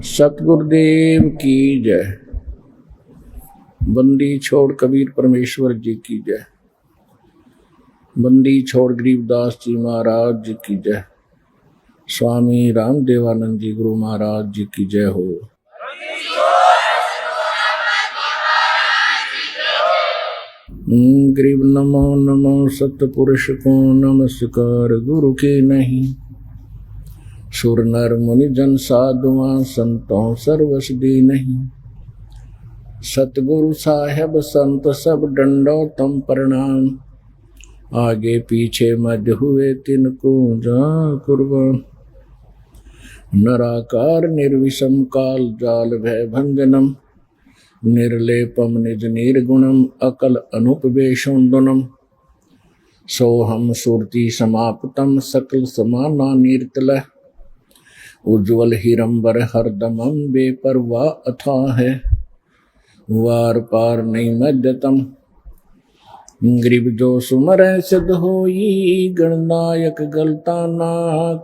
सतगुरुदेव की जय। बंदी छोड़ कबीर परमेश्वर जी की जय। बंदी छोड़ गरीबदास जी महाराज जी की जय। स्वामी रामदेवानंद जी गुरु महाराज जी की जय हो। गरीब नमो नमो सतपुरुष को नमस्कार गुरु के नहीं। सुर नर मुनि जन साधुआ संतों सर्वस दी नहीं। सतगुरु साहेब संत सब डंडो तम प्रणाम। आगे पीछे मध्य हुए तिनको जा कुर्बान। नराकार निर्विषम काल जाल भय भंजनम। निर्लेपम निज निर्गुणम अकल अनुपवेशोन्दनम। सोहम सुरति समाप्तम सकल समाना नीर्तल। उज्ज्वल हिरंबर हरदमम बेपरवाह अथाह है। वार पार नहीं मध्यतम। गरीब जो सुमर सिद्ध होई। गणनायक गलता ना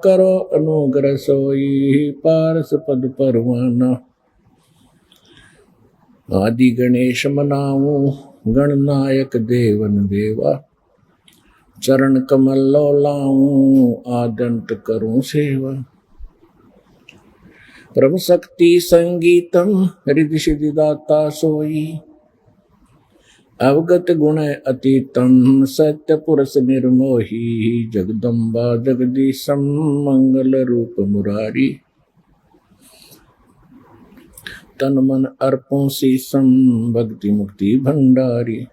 करो अनुग्रह सोई। पारस पद परवाना। आदि गणेश मनाऊं गणनायक देवन देवा। चरण कमल लो लाऊं आदंत करूं सेवा। परम शक्ति संगीतम हृदय सिद्धि दाता सोई। अवगत गुण अतीतम सत्य पुरुष निर्मोही। जगदम्बा जगदीशम मंगल रूप मुरारी। तन मन अर्पों शीसम भक्ति मुक्ति भंडारी।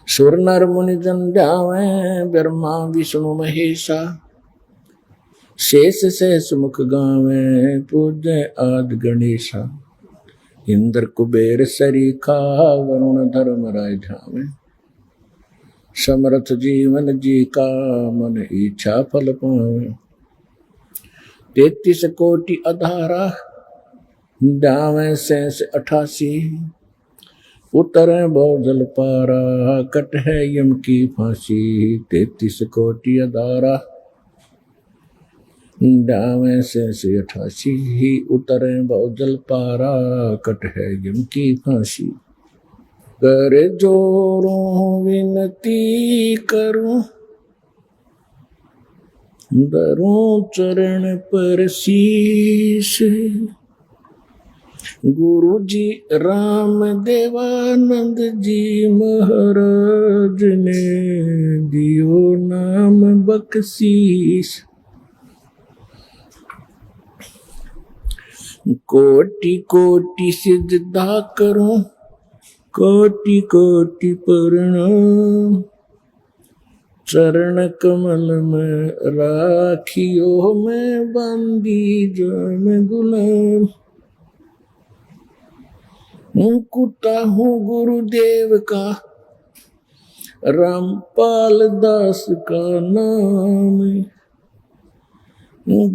सुर नर मुनि जन जावे ब्रह्मा विष्णु महेशा। शेष शेष मुख गावे पूज्य आदि गणेशा। इंद्र कुबेर सरीखा वरुण धर्म राय झावे। समर्थ जीवन जी का मन इच्छा फल पावे। 33 कोटि अधारा जावे शेष 88। उतरे बहुजल पारा कट है यम की फांसी। 33 कोटि अधारा जावे शेष 88। उतरे बहुजल पारा कट है यम की फांसी। कर जोरों विनती करूं धरूं चरण पर शीश। गुरु जी राम देवानंद जी महाराज ने दियो नाम बख्शीश। कोटि कोटि सिजदा करूं कोटि कोटि प्रणाम। चरण कमल में राखियो मैं बंदी जान गुलाम। कुत्ता हूँ गुरुदेव का रामपाल दास का नाम।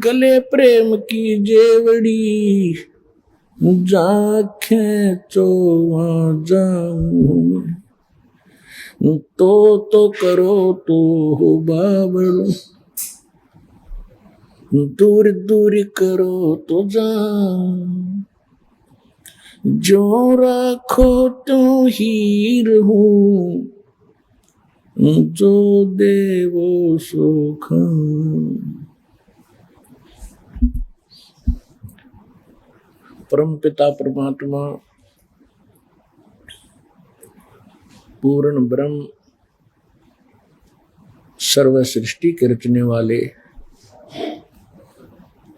गले प्रेम की जेवड़ी जाखें चो जाऊं। तो करो तो हो बाबड़ो। दूर दूर करो तो जाऊं। जो राखो तो हीर हूँ। जो देवो सो खाऊं। परम पिता परमात्मा पूर्ण ब्रह्म सर्व सृष्टि के रचने वाले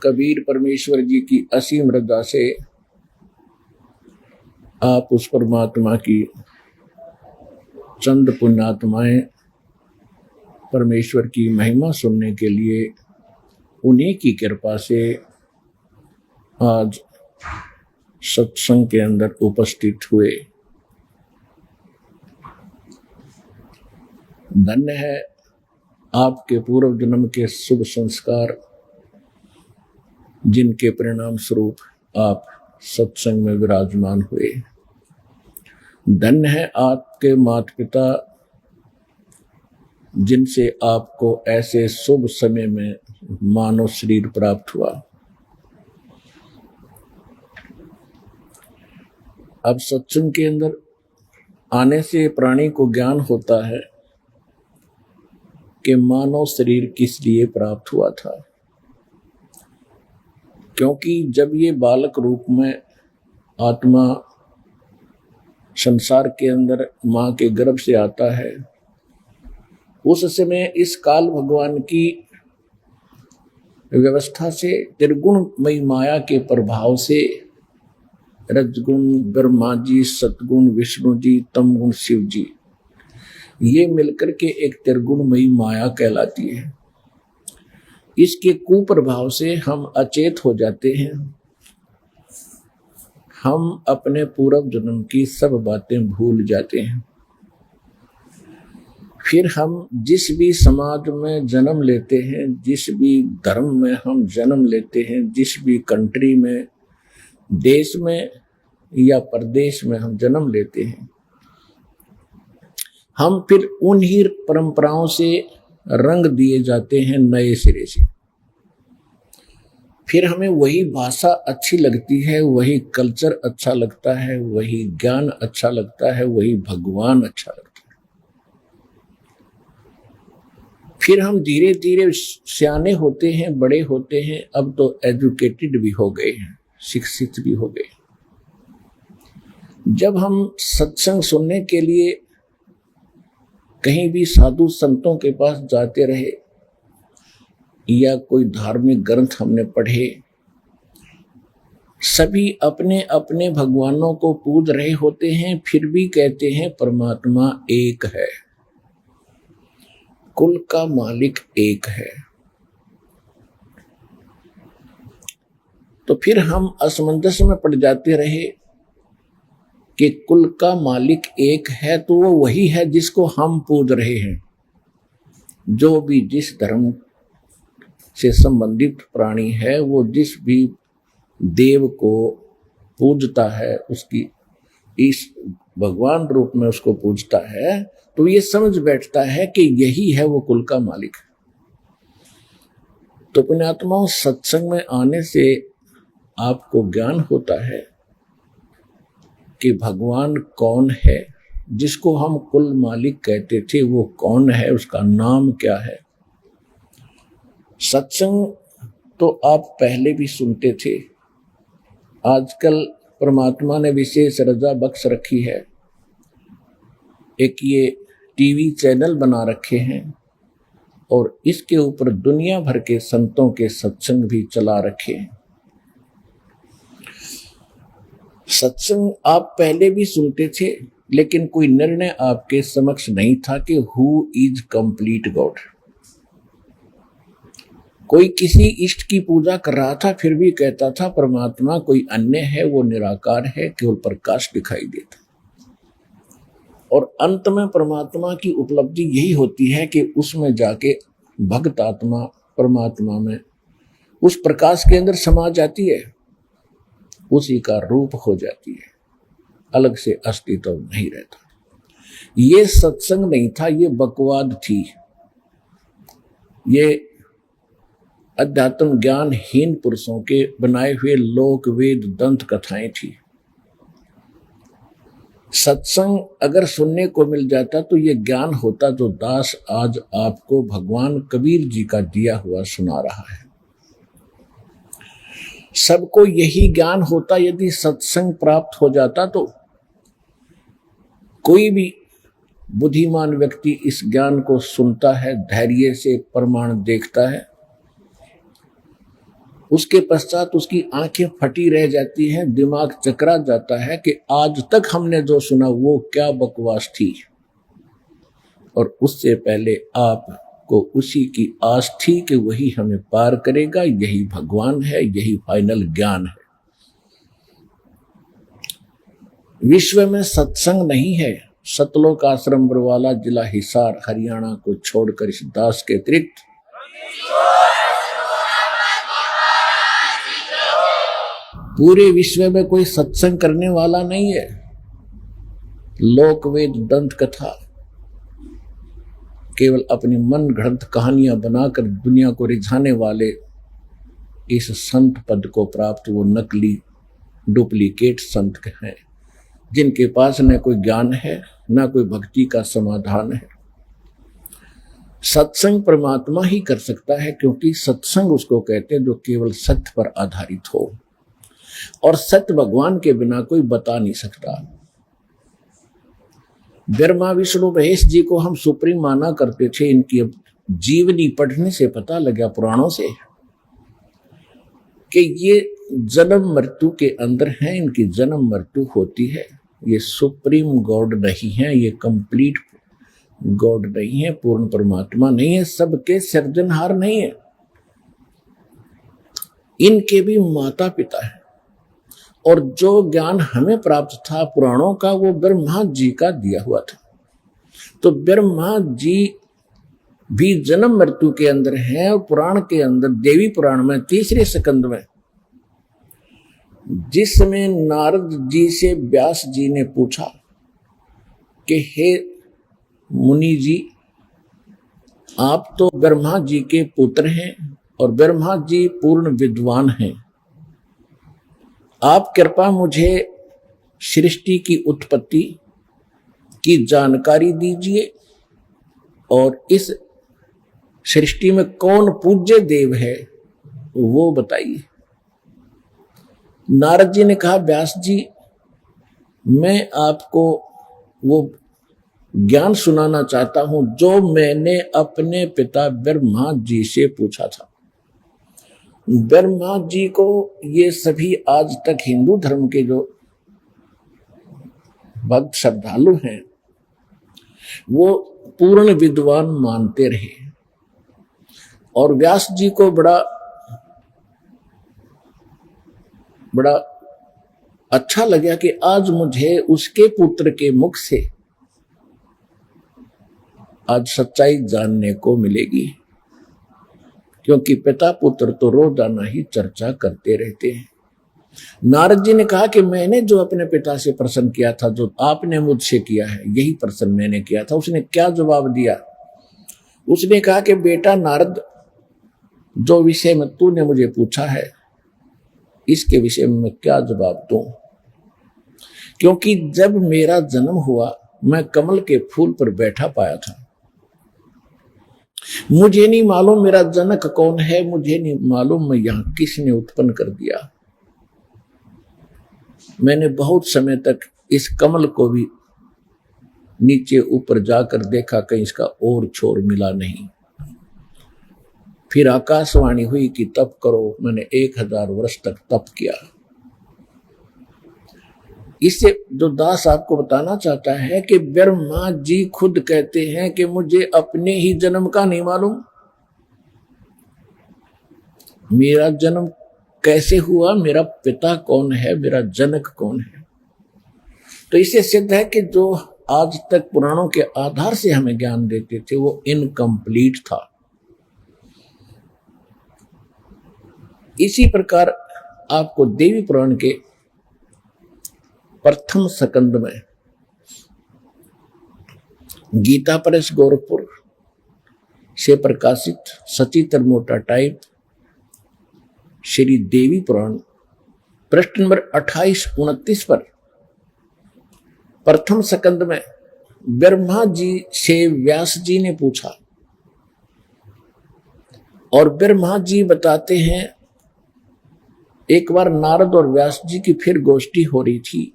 कबीर परमेश्वर जी की असीम रजा से आप उस परमात्मा की चंद पुण्यात्माएं परमेश्वर की महिमा सुनने के लिए उन्हीं की कृपा से आज सत्संग के अंदर उपस्थित हुए। धन्य है आपके पूर्व जन्म के शुभ संस्कार जिनके परिणाम स्वरूप आप सत्संग में विराजमान हुए। धन्य है आपके माता पिता जिनसे आपको ऐसे शुभ समय में मानव शरीर प्राप्त हुआ। अब सत्संग के अंदर आने से प्राणी को ज्ञान होता है कि मानव शरीर किस लिए प्राप्त हुआ था। क्योंकि जब ये बालक रूप में आत्मा संसार के अंदर मां के गर्भ से आता है, उस समय इस काल भगवान की व्यवस्था से त्रिगुणमयी माया के प्रभाव से रजगुण ब्रह्मा जी, सतगुण विष्णु जी, तमगुण शिव जी, ये मिलकर के एक त्रिगुणमयी माया कहलाती है। इसके कुप्रभाव से हम अचेत हो जाते हैं। हम अपने पूर्व जन्म की सब बातें भूल जाते हैं। फिर हम जिस भी समाज में जन्म लेते हैं, जिस भी धर्म में हम जन्म लेते हैं, जिस भी कंट्री में, देश में या प्रदेश में हम जन्म लेते हैं, हम फिर उन्हीं परंपराओं से रंग दिए जाते हैं नए सिरे से। फिर हमें वही भाषा अच्छी लगती है, वही कल्चर अच्छा लगता है, वही ज्ञान अच्छा लगता है, वही भगवान अच्छा लगता है। फिर हम धीरे धीरे सियाने होते हैं, बड़े होते हैं, अब तो एजुकेटेड भी हो गए हैं, शिक्षित भी हो गए। जब हम सत्संग सुनने के लिए कहीं भी साधु संतों के पास जाते रहे या कोई धार्मिक ग्रंथ हमने पढ़े, सभी अपने अपने भगवानों को पूज रहे होते हैं, फिर भी कहते हैं परमात्मा एक है, कुल का मालिक एक है। तो फिर हम असमंजस में पड़ जाते रहे कि कुल का मालिक एक है तो वो वही है जिसको हम पूज रहे हैं। जो भी जिस धर्म से संबंधित प्राणी है, वो जिस भी देव को पूजता है, उसकी इस भगवान रूप में उसको पूजता है, तो ये समझ बैठता है कि यही है वो कुल का मालिक। तो पुण्यात्माओं, सत्संग में आने से आपको ज्ञान होता है कि भगवान कौन है, जिसको हम कुल मालिक कहते थे वो कौन है, उसका नाम क्या है। सत्संग तो आप पहले भी सुनते थे, आजकल परमात्मा ने विशेष रजा बख्श रखी है। एक ये टीवी चैनल बना रखे हैं और इसके ऊपर दुनिया भर के संतों के सत्संग भी चला रखे हैं। सत्संग आप पहले भी सुनते थे, लेकिन कोई निर्णय आपके समक्ष नहीं था कि हु इज कंप्लीट गॉड। कोई किसी इष्ट की पूजा कर रहा था, फिर भी कहता था परमात्मा कोई अन्य है, वो निराकार है, केवल प्रकाश दिखाई देता। और अंत में परमात्मा की उपलब्धि यही होती है कि उसमें जाके भक्त आत्मा परमात्मा में उस प्रकाश के अंदर समा जाती है, उसी का रूप हो जाती है, अलग से अस्तित्व नहीं रहता। ये सत्संग नहीं था, ये बकवाद थी, ये अध्यात्म ज्ञानहीन पुरुषों के बनाए हुए लोक वेद दंत कथाएं थी। सत्संग अगर सुनने को मिल जाता तो ये ज्ञान होता जो दास आज आपको भगवान कबीर जी का दिया हुआ सुना रहा है। सबको यही ज्ञान होता यदि सत्संग प्राप्त हो जाता, तो कोई भी बुद्धिमान व्यक्ति इस ज्ञान को सुनता है, धैर्य से प्रमाण देखता है, उसके पश्चात उसकी आंखें फटी रह जाती हैं, दिमाग चकरा जाता है कि आज तक हमने जो सुना वो क्या बकवास थी। और उससे पहले आपको उसी की आस थी कि वही हमें पार करेगा, यही भगवान है, यही फाइनल ज्ञान है। विश्व में सत्संग नहीं है। सतलोक आश्रम बरवाला, जिला हिसार, हरियाणा को छोड़कर इस दास के अतिरिक्त पूरे विश्व में कोई सत्संग करने वाला नहीं है। लोक वेद दंत कथा केवल अपनी मन गढ़ंत कहानियां बनाकर दुनिया को रिझाने वाले इस संत पद को प्राप्त वो नकली डुप्लीकेट संत हैं। जिनके पास न कोई ज्ञान है न कोई भक्ति का समाधान है। सत्संग परमात्मा ही कर सकता है, क्योंकि सत्संग उसको कहते हैं जो केवल सत्य पर आधारित हो, और सत्य भगवान के बिना कोई बता नहीं सकता। ब्रह्मा विष्णु महेश जी को हम सुप्रीम माना करते थे, इनकी अब जीवनी पढ़ने से पता लगा पुराणों से कि ये जन्म मृत्यु के अंदर हैं, इनकी जन्म मृत्यु होती है। ये सुप्रीम गॉड नहीं है, ये कंप्लीट गॉड नहीं है, पूर्ण परमात्मा नहीं है, सबके सृजनहार नहीं है। इनके भी माता पिता है, और जो ज्ञान हमें प्राप्त था पुराणों का वो ब्रह्मा जी का दिया हुआ था। तो ब्रह्मा जी भी जन्म मृत्यु के अंदर हैं, और पुराण के अंदर देवी पुराण में 3रे स्कंद में जिसमें नारद जी से व्यास जी ने पूछा कि हे मुनि जी, आप तो ब्रह्मा जी के पुत्र हैं और ब्रह्मा जी पूर्ण विद्वान हैं, आप कृपा मुझे सृष्टि की उत्पत्ति की जानकारी दीजिए और इस सृष्टि में कौन पूज्य देव है वो बताइए। नारद जी ने कहा, व्यास जी मैं आपको वो ज्ञान सुनाना चाहता हूं जो मैंने अपने पिता ब्रह्मा जी से पूछा था। ब्रह्मा जी को ये सभी आज तक हिंदू धर्म के जो भक्त श्रद्धालु हैं वो पूर्ण विद्वान मानते रहे, और व्यास जी को बड़ा अच्छा लगा कि आज मुझे उसके पुत्र के मुख से आज सच्चाई जानने को मिलेगी, क्योंकि पिता पुत्र तो रोजाना ही चर्चा करते रहते हैं। नारद जी ने कहा कि मैंने जो अपने पिता से प्रश्न किया था, जो आपने मुझसे किया है, यही प्रश्न मैंने किया था। उसने क्या जवाब दिया? उसने कहा कि बेटा नारद, जो विषय में तूने मुझे पूछा है इसके विषय में मैं क्या जवाब दूं, क्योंकि जब मेरा जन्म हुआ मैं कमल के फूल पर बैठा पाया था। मुझे नहीं मालूम मेरा जनक कौन है, मुझे नहीं मालूम मैं यहां किसने उत्पन्न कर दिया। मैंने बहुत समय तक इस कमल को भी नीचे ऊपर जाकर देखा, कहीं इसका और छोर मिला नहीं। फिर आकाशवाणी हुई कि तप करो। मैंने 1000 वर्ष तक तप किया। इससे जो दास आपको बताना चाहता है कि ब्रह्मा जी खुद कहते हैं कि मुझे अपने ही जन्म का नहीं मालूम, मेरा जन्म कैसे हुआ, मेरा पिता कौन है, मेरा जनक कौन है। तो इससे सिद्ध है कि जो आज तक पुराणों के आधार से हमें ज्ञान देते थे वो इनकम्प्लीट था। इसी प्रकार आपको देवी पुराण के प्रथम स्कंद में गीता प्रेस गोरखपुर से प्रकाशित सचित्र मोटा टाइप श्री देवी पुराण पृष्ठ नंबर 28-29 पर प्रथम स्कंद में ब्रह्मा जी से व्यास जी ने पूछा, और ब्रह्मा जी बताते हैं एक बार नारद और व्यास जी की फिर गोष्ठी हो रही थी,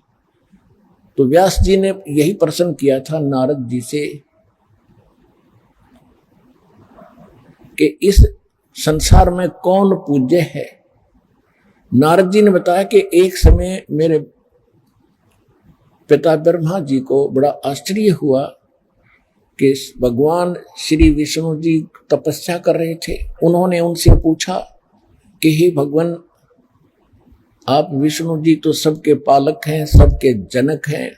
तो व्यास जी ने यही प्रश्न किया था नारद जी से कि इस संसार में कौन पूज्य है। नारद जी ने बताया कि एक समय मेरे पिता ब्रह्मा जी को बड़ा आश्चर्य हुआ कि भगवान श्री विष्णु जी तपस्या कर रहे थे। उन्होंने उनसे पूछा कि हे भगवान, आप विष्णु जी तो सबके पालक हैं, सबके जनक हैं,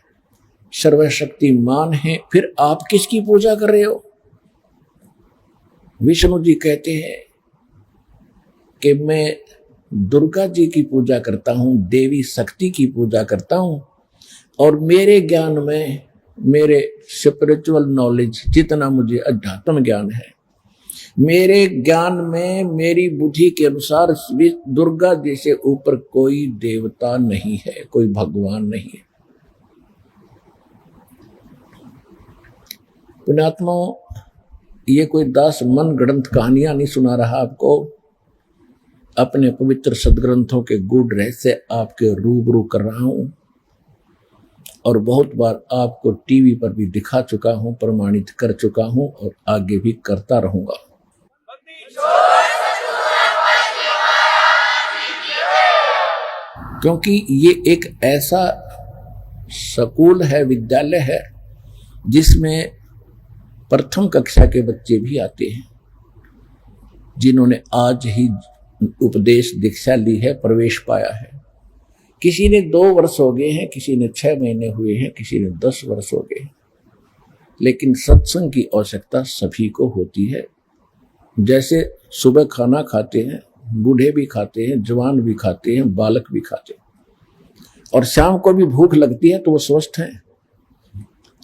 सर्वशक्तिमान हैं, फिर आप किसकी पूजा कर रहे हो? विष्णु जी कहते हैं कि मैं दुर्गा जी की पूजा करता हूं, देवी शक्ति की पूजा करता हूं, और मेरे ज्ञान में, मेरे स्पिरिचुअल नॉलेज जितना मुझे अध्यात्म ज्ञान है, मेरे ज्ञान में, मेरी बुद्धि के अनुसार दुर्गा जी से ऊपर कोई देवता नहीं है, कोई भगवान नहीं है। पुण्यात्माओं, ये कोई दास मन गढ़ंत कहानियां नहीं सुना रहा आपको, अपने पवित्र सदग्रंथों के गूढ़ रहस्य आपके रूबरू कर रहा हूं और बहुत बार आपको टीवी पर भी दिखा चुका हूं, प्रमाणित कर चुका हूं और आगे भी करता रहूंगा। क्योंकि ये एक ऐसा स्कूल है, विद्यालय है, जिसमें प्रथम कक्षा के बच्चे भी आते हैं, जिन्होंने आज ही उपदेश दीक्षा ली है, प्रवेश पाया है। किसी ने 2 वर्ष हो गए हैं, किसी ने 6 महीने हुए हैं, किसी ने 10 वर्ष हो गए हैं, लेकिन सत्संग की आवश्यकता सभी को होती है। जैसे सुबह खाना खाते हैं, बूढ़े भी खाते हैं, जवान भी खाते हैं, बालक भी खाते हैं, और शाम को भी भूख लगती है तो वो स्वस्थ हैं।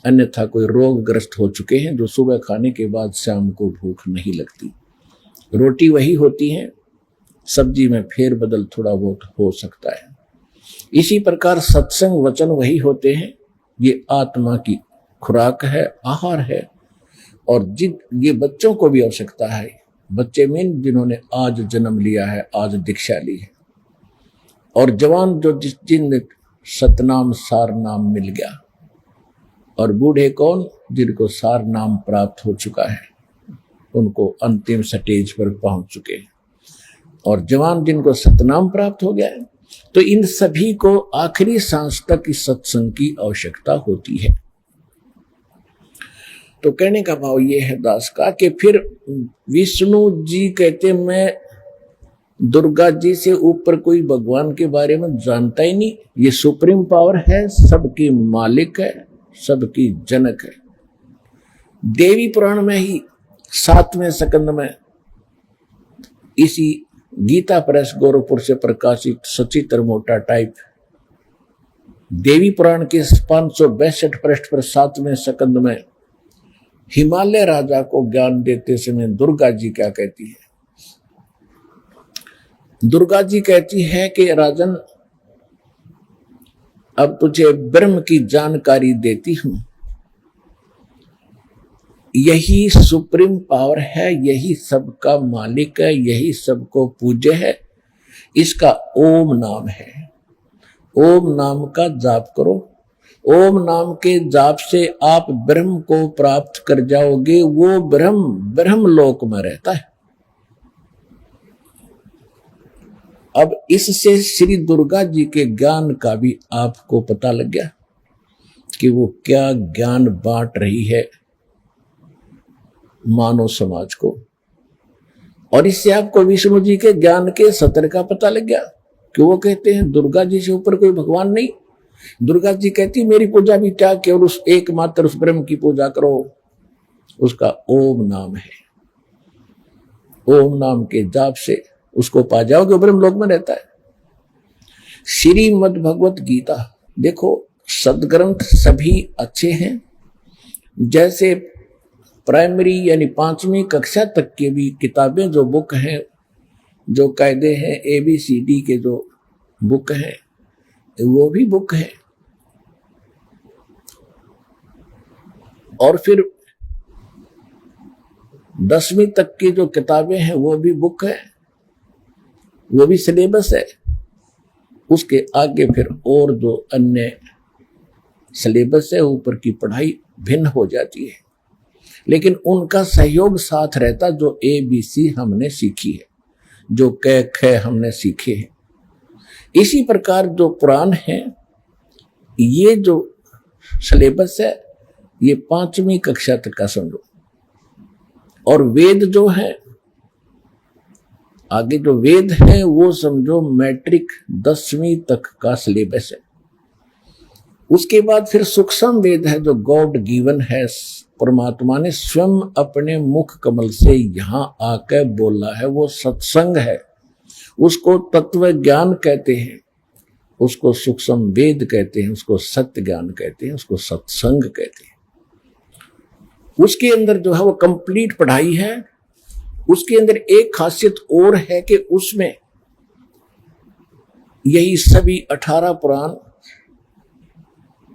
अन्यथा कोई रोगग्रस्त हो चुके हैं जो सुबह खाने के बाद शाम को भूख नहीं लगती। रोटी वही होती है, सब्जी में फेर बदल थोड़ा बहुत हो सकता है। इसी प्रकार सत्संग वचन वही होते हैं। ये आत्मा की खुराक है, आहार है, और ये बच्चों को भी आवश्यकता है। बच्चे मीन जिन्होंने आज जन्म लिया है, आज दीक्षा ली है, और जवान जो जिन सतनाम सार नाम मिल गया, और बूढ़े कौन, जिनको सार नाम प्राप्त हो चुका है, उनको अंतिम स्टेज पर पहुंच चुके हैं, और जवान जिनको सतनाम प्राप्त हो गया है। तो इन सभी को आखिरी सांस तक इस सत्संग की आवश्यकता होती है। तो कहने का भाव ये है दास का कि फिर विष्णु जी कहते मैं दुर्गा जी से ऊपर कोई भगवान के बारे में जानता ही नहीं। ये सुप्रीम पावर है, सबकी मालिक है, सबकी जनक है। देवी पुराण में ही 7वें स्कंद में इसी गीता प्रेस गोरखपुर से प्रकाशित सचित्र मोटा टाइप देवी पुराण के 562 पृष्ठ पर 7वें स्कंद में हिमालय राजा को ज्ञान देते समय दुर्गा जी क्या कहती है? दुर्गा जी कहती है कि राजन, अब तुझे ब्रह्म की जानकारी देती हूं। यही सुप्रीम पावर है, यही सबका मालिक है, यही सबको पूज्य है। इसका ओम नाम है। ओम नाम का जाप करो। ओम नाम के जाप से आप ब्रह्म को प्राप्त कर जाओगे। वो ब्रह्म लोक में रहता है। अब इससे श्री दुर्गा जी के ज्ञान का भी आपको पता लग गया कि वो क्या ज्ञान बांट रही है मानव समाज को। और इससे आपको विष्णु जी के ज्ञान के सत्र का पता लग गया कि वो कहते हैं दुर्गा जी से ऊपर कोई भगवान नहीं। दुर्गा जी कहती मेरी पूजा भी त्याग के और उस एकमात्र उस ब्रह्म की पूजा करो। उसका ओम नाम है। ओम नाम के जाप से उसको पा जाओगे, ब्रह्म लोक में रहता है। श्रीमद् भगवत गीता देखो, सदग्रंथ सभी अच्छे हैं। जैसे प्राइमरी यानी 5वीं कक्षा तक के भी किताबें जो बुक हैं, जो कायदे हैं, ABCD के जो बुक हैं, वो भी बुक है। और फिर 10वीं तक की जो किताबें हैं वो भी बुक है, वो भी सिलेबस है। उसके आगे फिर और जो अन्य सिलेबस है, ऊपर की पढ़ाई भिन्न हो जाती है, लेकिन उनका सहयोग साथ रहता। जो ABC हमने सीखी है, जो क ख हमने सीखे हैं। इसी प्रकार जो पुराण है, ये जो सिलेबस है, ये 5वीं कक्षा तक का समझो। और वेद जो है, आगे जो वेद है वो समझो मैट्रिक 10वीं तक का सिलेबस है। उसके बाद फिर सूक्ष्म वेद है जो गॉड गिवन है। परमात्मा ने स्वयं अपने मुख कमल से यहां आकर बोला है, वो सत्संग है। उसको तत्व ज्ञान कहते हैं, उसको सूक्ष्म वेद कहते हैं, उसको सत्य ज्ञान कहते हैं, उसको सत्संग कहते हैं। उसके अंदर जो है वो कंप्लीट पढ़ाई है। उसके अंदर एक खासियत और है कि उसमें यही सभी 18 पुराण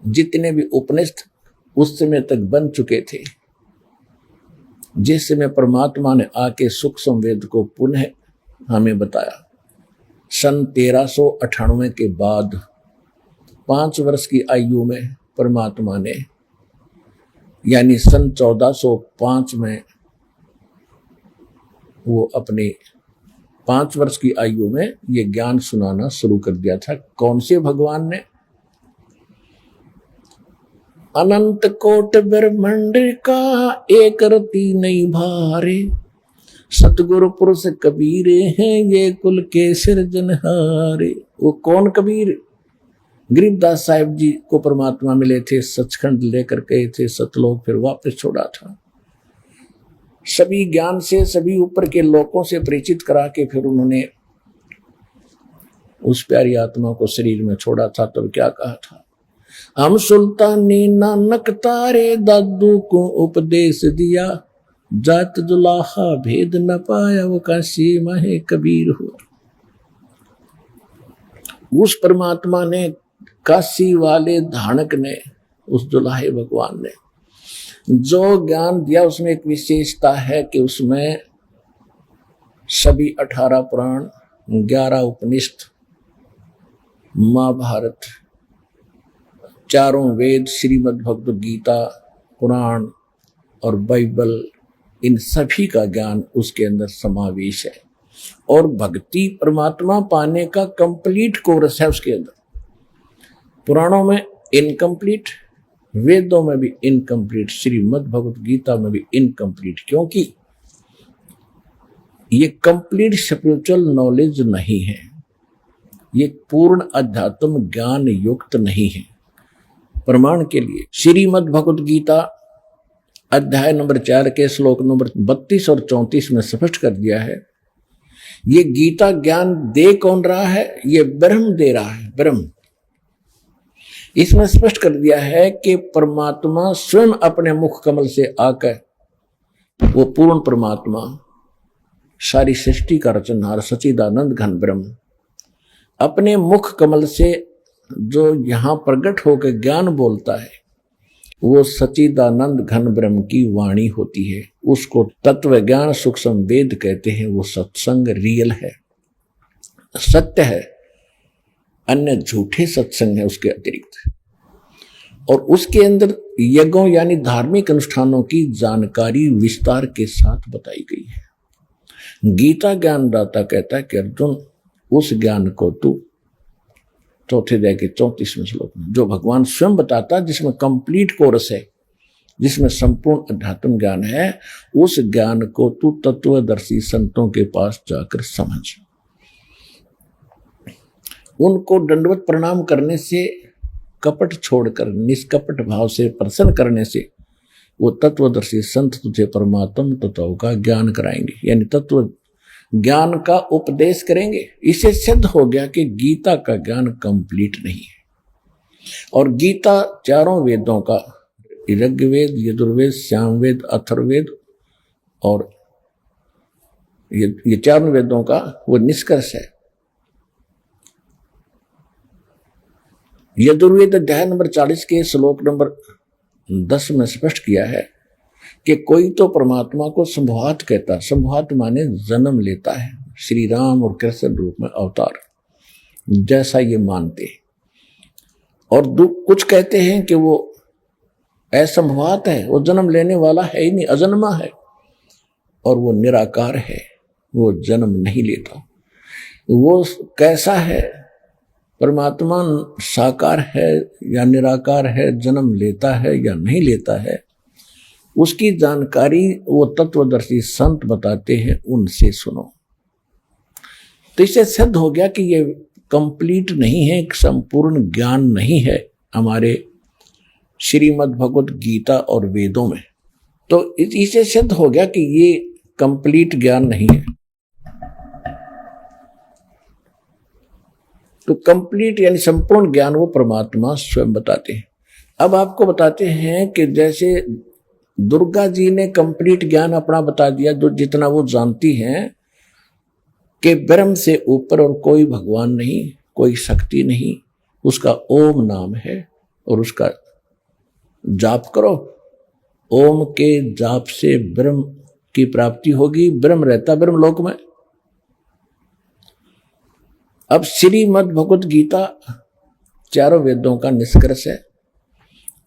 जितने भी उपनिषद उस समय तक बन चुके थे, जिस समय परमात्मा ने आके सूक्ष्म वेद को पुनः हमें बताया, सन 1398 के बाद 5 वर्ष की आयु में परमात्मा ने, यानी सन 1405 में वो अपने 5 वर्ष की आयु में ये ज्ञान सुनाना शुरू कर दिया था। कौन से भगवान ने? अनंत कोट ब्रह्मांड का एक रति नहीं भारे, सतगुरु पुरुष कबीर हैं ये कुल के सिरजनहारे। वो कौन कबीर? गरीबदास साहिब जी को परमात्मा मिले थे, सचखंड लेकर गए थे, सतलोक फिर वापस छोड़ा था। सभी ज्ञान से, सभी ऊपर के लोगों से परिचित करा के फिर उन्होंने उस प्यारी आत्मा को शरीर में छोड़ा था। तो क्या कहा था? हम सुल्तानी नानक तारे दादू को उपदेश दिया, जात जुलाहा भेद न पाया वो काशी माहे कबीर हुआ। उस परमात्मा ने, काशी वाले धानक ने, उस दुल्हे भगवान ने जो ज्ञान दिया उसमें एक विशेषता है कि उसमें सभी 18 पुराण, 11 उपनिषद, महाभारत, 4 वेद, श्रीमद् भगवद गीता, कुरान और बाइबल, इन सभी का ज्ञान उसके अंदर समावेश है। और भक्ति परमात्मा पाने का कंप्लीट कोर्स है उसके अंदर। पुराणों में इनकम्प्लीट, वेदों में भी इनकम्प्लीट, श्रीमद् भगवद गीता में भी इनकम्प्लीट, क्योंकि ये कंप्लीट स्पिरिचुअल नॉलेज नहीं है, ये पूर्ण अध्यात्म ज्ञान युक्त नहीं है। प्रमाण के लिए श्रीमद् भगवद गीता अध्याय नंबर 4 के श्लोक नंबर 32 और 34 में स्पष्ट कर दिया है। ये गीता ज्ञान दे कौन रहा है? ये ब्रह्म दे रहा है, ब्रह्म। इसमें स्पष्ट कर दिया है कि परमात्मा स्वयं अपने मुख कमल से आकर, वो पूर्ण परमात्मा, सारी सृष्टि का रचनहार सच्चिदानंद घन ब्रह्म, अपने मुख कमल से जो यहां प्रकट होकर ज्ञान बोलता है, वो सच्चिदानंद घन ब्रह्म की वाणी होती है। उसको तत्व ज्ञान सूक्ष्म वेद कहते हैं। वो सत्संग रियल है, सत्य है, अन्य झूठे सत्संग है उसके अतिरिक्त। और उसके अंदर यज्ञों यानी धार्मिक अनुष्ठानों की जानकारी विस्तार के साथ बताई गई है। गीता ज्ञानदाता कहता है कि अर्जुन, उस ज्ञान को तू, चौथे अध्याय के 34वें श्लोक में जो भगवान स्वयं बताता, जिसमें कंप्लीट कोर्स है, जिसमें संपूर्ण अध्यात्म ज्ञान है, उस ज्ञान को तू तत्वदर्शी संतों के पास जाकर समझ। उनको दंडवत प्रणाम करने से, कपट छोड़कर निष्कपट भाव से प्रसन्न करने से, वो तत्वदर्शी संत तुझे परमात्म तत्व का ज्ञान कराएंगे, यानी तत्व ज्ञान का उपदेश करेंगे। इसे सिद्ध हो गया कि गीता का ज्ञान कंप्लीट नहीं है। और गीता 4 वेदों का, ऋग्वेद, यजुर्वेद, सामवेद, अथर्ववेद और ये 4 वेदों का वो निष्कर्ष है। यजुर्वेद अध्याय नंबर 40 के श्लोक नंबर 10 में स्पष्ट किया है कि कोई तो परमात्मा को संभवात कहता, संभवात माने जन्म लेता है, श्री राम और कृष्ण रूप में अवतार, जैसा ये मानते। और कुछ कहते हैं कि वो असंभवात है, वो जन्म लेने वाला है ही नहीं, अजन्मा है, और वो निराकार है, वो जन्म नहीं लेता। वो कैसा है? परमात्मा साकार है या निराकार है, जन्म लेता है या नहीं लेता है, उसकी जानकारी वो तत्वदर्शी संत बताते हैं, उनसे सुनो। तो इससे सिद्ध हो गया कि ये कंप्लीट नहीं है, एक संपूर्ण ज्ञान नहीं है हमारे श्रीमद् भगवद गीता और वेदों में। तो इससे सिद्ध हो गया कि ये कंप्लीट ज्ञान नहीं है। तो कंप्लीट यानी संपूर्ण ज्ञान वो परमात्मा स्वयं बताते हैं। अब आपको बताते हैं कि जैसे दुर्गा जी ने कंप्लीट ज्ञान अपना बता दिया, जो जितना वो जानती हैं कि ब्रह्म से ऊपर और कोई भगवान नहीं, कोई शक्ति नहीं, उसका ओम नाम है और उसका जाप करो। ओम के जाप से ब्रह्म की प्राप्ति होगी, ब्रह्म रहता ब्रह्मलोक में। अब श्रीमद् भगवत गीता चारों वेदों का निष्कर्ष है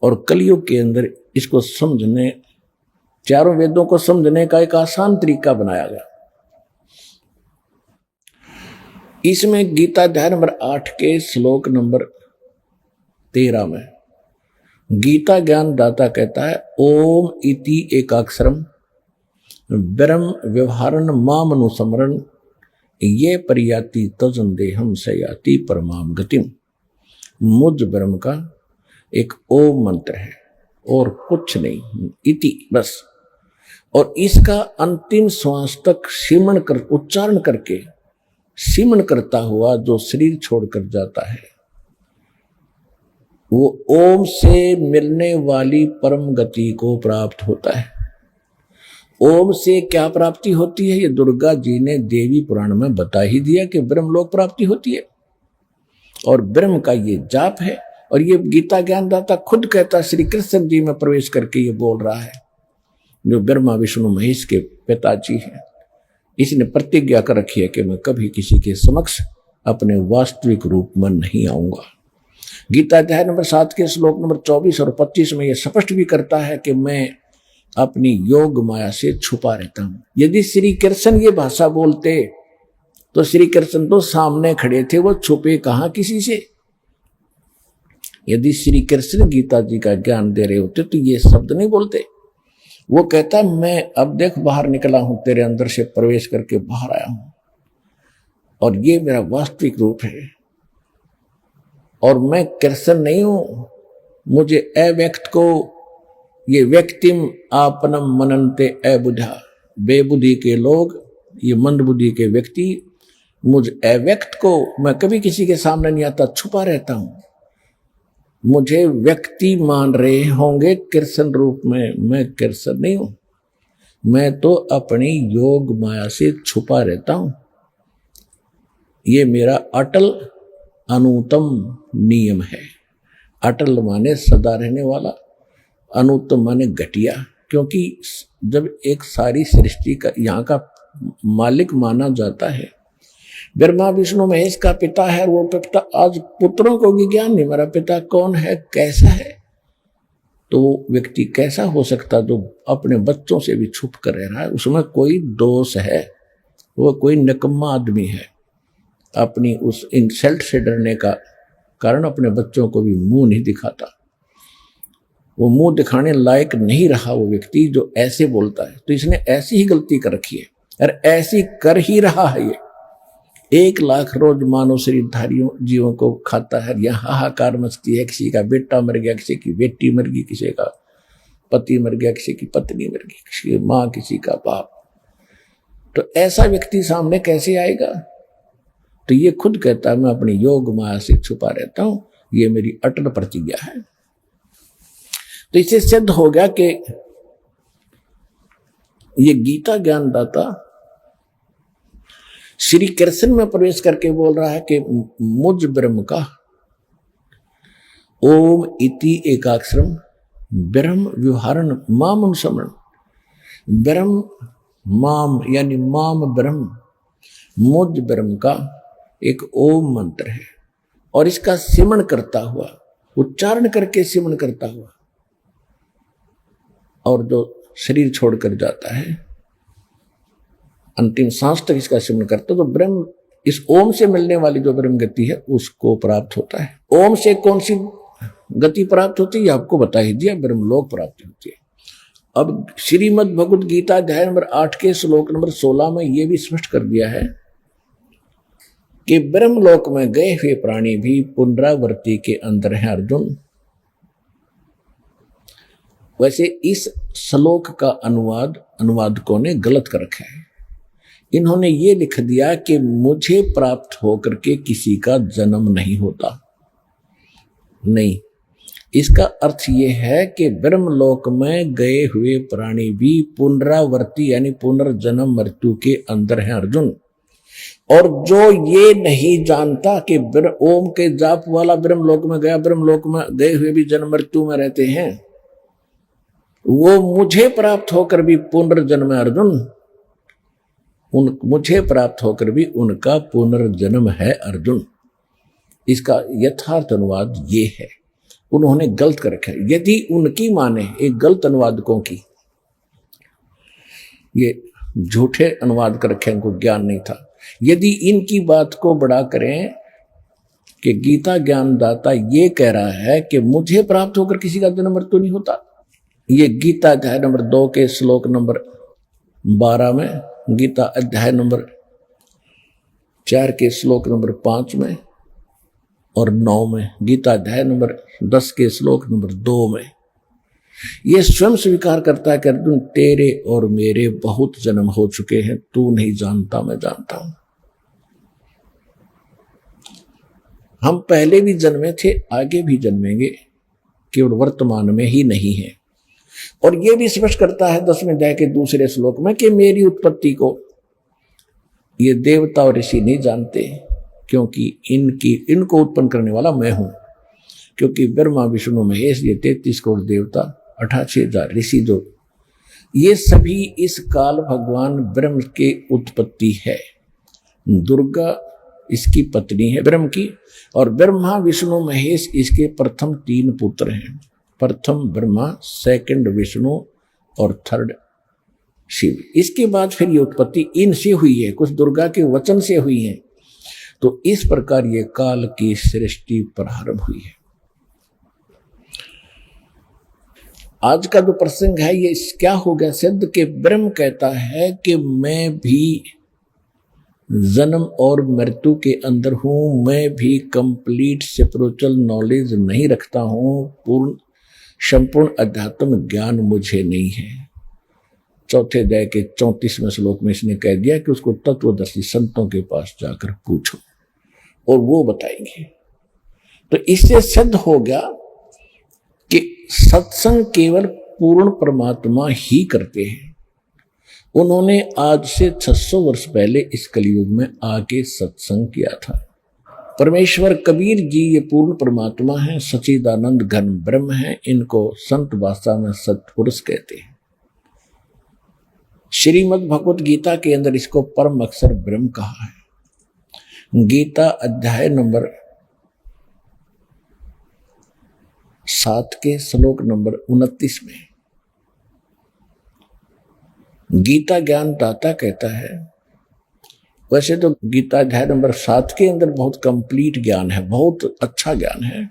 और कलयुग के अंदर इसको समझने, चारों वेदों को समझने का एक आसान तरीका बनाया गया। इसमें गीता अध्याय नंबर 8 के श्लोक नंबर 13 में गीता ज्ञान दाता कहता है, ओम इति एकाक्षरम ब्रह्म व्यवहारन माम अनुसमरण ये परियाति तजन देहम सयाति परमाम गतिम। मुझ ब्रह्म का एक ओम मंत्र है और कुछ नहीं, इति बस। और इसका अंतिम श्वास तक सिमरण कर, उच्चारण करके सिमरण करता हुआ जो शरीर छोड़कर जाता है, वो ओम से मिलने वाली परम गति को प्राप्त होता है। ओम से क्या प्राप्ति होती है, ये दुर्गा जी ने देवी पुराण में बता ही दिया कि ब्रह्मलोक प्राप्ति होती है और ब्रह्म का ये जाप है। और ये गीता ज्ञानदाता खुद कहता, श्री कृष्ण जी में प्रवेश करके ये बोल रहा है, जो ब्रह्मा विष्णु महेश के पिताजी हैं। इसने प्रतिज्ञा कर रखी है कि मैं कभी किसी के समक्ष अपने वास्तविक रूप में नहीं आऊंगा। गीता अध्याय नंबर 7 के श्लोक नंबर 24 और 25 में यह स्पष्ट भी करता है कि मैं अपनी योग माया से छुपा रहता हूं। यदि श्री कृष्ण ये भाषा बोलते तो श्री कृष्ण तो सामने खड़े थे, वो छुपे कहां किसी से। यदि श्री कृष्ण गीता जी का ज्ञान दे रहे होते तो ये शब्द नहीं बोलते। वो कहता मैं अब देख बाहर निकला हूं, तेरे अंदर से प्रवेश करके बाहर आया हूं और ये मेरा वास्तविक रूप है और मैं कृष्ण नहीं हूं। मुझे अव्यक्त को ये व्यक्तिम आपनम मननते अबुधा, बेबुद्धि के लोग, ये मंद बुद्धि के व्यक्ति मुझ अव्यक्त को, मैं कभी किसी के सामने नहीं आता, छुपा रहता हूं। मुझे व्यक्ति मान रहे होंगे कृष्ण रूप में, मैं कृष्ण नहीं हूं। मैं तो अपनी योग माया से छुपा रहता हूं। ये मेरा अटल अनुत्तम नियम है। अटल माने सदा रहने वाला, अनुत्तम माने घटिया। क्योंकि जब एक सारी सृष्टि का यहाँ का मालिक माना जाता है, ब्रह्मा विष्णु महेश का पिता है, वो पिता आज पुत्रों को भी ज्ञान नहीं, मेरा पिता कौन है, कैसा है, तो वो व्यक्ति कैसा हो सकता जो अपने बच्चों से भी छुप कर रह रहा है। उसमें कोई दोष है, वो कोई निकम्मा आदमी है। अपनी उस इंसल्ट से डरने का कारण अपने बच्चों को भी मुंह नहीं दिखाता। वो मुंह दिखाने लायक नहीं रहा वो व्यक्ति जो ऐसे बोलता है। तो इसने ऐसी ही गलती कर रखी है और ऐसी कर ही रहा है। ये 1 लाख रोज मानव शरीरधारियों जीवों को खाता है। यहाँ हाहाकार मचती है, किसी का बेटा मर गया, किसी की बेटी मर गई, किसी का पति मर गया, किसी की पत्नी मर गई, किसी की माँ, किसी का बाप। तो ऐसा व्यक्ति सामने कैसे आएगा? तो ये खुद कहता है मैं अपनी योग माया से छुपा रहता हूं, ये मेरी अटल प्रतिज्ञा है। तो इससे सिद्ध हो गया कि ये गीता ज्ञानदाता श्री कृष्ण में प्रवेश करके बोल रहा है कि मुझ ब्रह्म का ओम इति एकाक्षरम ब्रह्म व्यवहारन माम अनुसमरण। ब्रह्म माम यानी माम ब्रह्म, मुझ ब्रह्म का एक ओम मंत्र है और इसका सिमरण करता हुआ, उच्चारण करके सिमरण करता हुआ, और जो शरीर छोड़कर जाता है अंतिम सांस तक इसका सिमरण करता तो ब्रह्म, इस ओम से मिलने वाली जो ब्रह्म गति है उसको प्राप्त होता है। ओम से कौन सी गति प्राप्त होती है आपको बता ही दिया, ब्रह्मलोक प्राप्ति होती है। अब श्रीमद् भगवत गीता अध्याय नंबर 8 के श्लोक नंबर 16 में यह भी स्पष्ट कर दिया है कि ब्रह्मलोक में गए हुए प्राणी भी पुनरावृत्ति के अंदर हैं अर्जुन। वैसे इस श्लोक का अनुवादकों ने गलत कर रखा है। इन्होंने ये लिख दिया कि मुझे प्राप्त होकर के किसी का जन्म नहीं होता। नहीं, इसका अर्थ ये है कि ब्रह्मलोक में गए हुए प्राणी भी पुनरावृत्ति यानी पुनर्जन्म मृत्यु के अंदर हैं अर्जुन। और जो ये नहीं जानता कि ओम के जाप वाला ब्रह्मलोक में गया, ब्रह्मलोक में गए हुए भी जन्म मृत्यु में रहते हैं, वो मुझे प्राप्त होकर भी पुनर्जन्म है अर्जुन, मुझे प्राप्त होकर भी उनका पुनर्जन्म है अर्जुन। इसका यथार्थ अनुवाद ये है, उन्होंने गलत कर रखा है। यदि उनकी माने एक गलत अनुवादकों की, ये झूठे अनुवाद कर रखे, इनको ज्ञान नहीं था। यदि इनकी बात को बड़ा करें कि गीता ज्ञानदाता ये कह रहा है कि मुझे प्राप्त होकर किसी का जन्म मृत्यु नहीं होता, ये गीता अध्याय नंबर 2 के श्लोक नंबर 12 में, गीता अध्याय नंबर 4 के श्लोक नंबर 5 में और 9 में, गीता अध्याय नंबर 10 के श्लोक नंबर 2 में ये स्वयं स्वीकार करता है कि अर्जुन तेरे और मेरे बहुत जन्म हो चुके हैं, तू नहीं जानता मैं जानता हूं। हम पहले भी जन्मे थे, आगे भी जन्मेंगे, केवल वर्तमान में ही नहीं है। और यह भी स्पष्ट करता है 10वें अध्याय के दूसरे श्लोक में कि मेरी उत्पत्ति को ये देवता और ऋषि नहीं जानते, क्योंकि इनको उत्पन्न करने वाला मैं हूं। क्योंकि ब्रह्मा विष्णु महेश ये 33 करोड़ देवता, 88,000 ऋषि, जो ये सभी इस काल भगवान ब्रह्म के उत्पत्ति है। दुर्गा इसकी पत्नी है ब्रह्म की, और ब्रह्मा विष्णु महेश इसके प्रथम 3 पुत्र हैं। प्रथम ब्रह्मा, सेकंड विष्णु और थर्ड शिव। इसके बाद फिर ये उत्पत्ति इनसे हुई है, कुछ दुर्गा के वचन से हुई है। तो इस प्रकार ये काल की सृष्टि प्रारंभ हुई है। आज का जो प्रसंग है ये क्या हो गया सिद्ध, के ब्रह्म कहता है कि मैं भी जन्म और मृत्यु के अंदर हूं, मैं भी कंप्लीट स्पिरिचुअल नॉलेज नहीं रखता हूं, संपूर्ण अध्यात्म ज्ञान मुझे नहीं है। चौथे अध्याय के 34वें श्लोक में इसने कह दिया कि उसको तत्वदर्शी संतों के पास जाकर पूछो और वो बताएंगे। तो इससे सिद्ध हो गया कि सत्संग केवल पूर्ण परमात्मा ही करते हैं। उन्होंने आज से 600 वर्ष पहले इस कलयुग में आके सत्संग किया था। परमेश्वर कबीर जी ये पूर्ण परमात्मा है, सच्चिदानंद घन ब्रह्म है। इनको संत भाषा में सत्पुरुष कहते हैं। श्रीमद् भगवत गीता के अंदर इसको परम अक्षर ब्रह्म कहा है। गीता अध्याय नंबर 7 के श्लोक नंबर 29 में गीता ज्ञान दाता कहता है, वैसे तो गीता अध्याय नंबर 7 के अंदर बहुत कंप्लीट ज्ञान है, बहुत अच्छा ज्ञान है।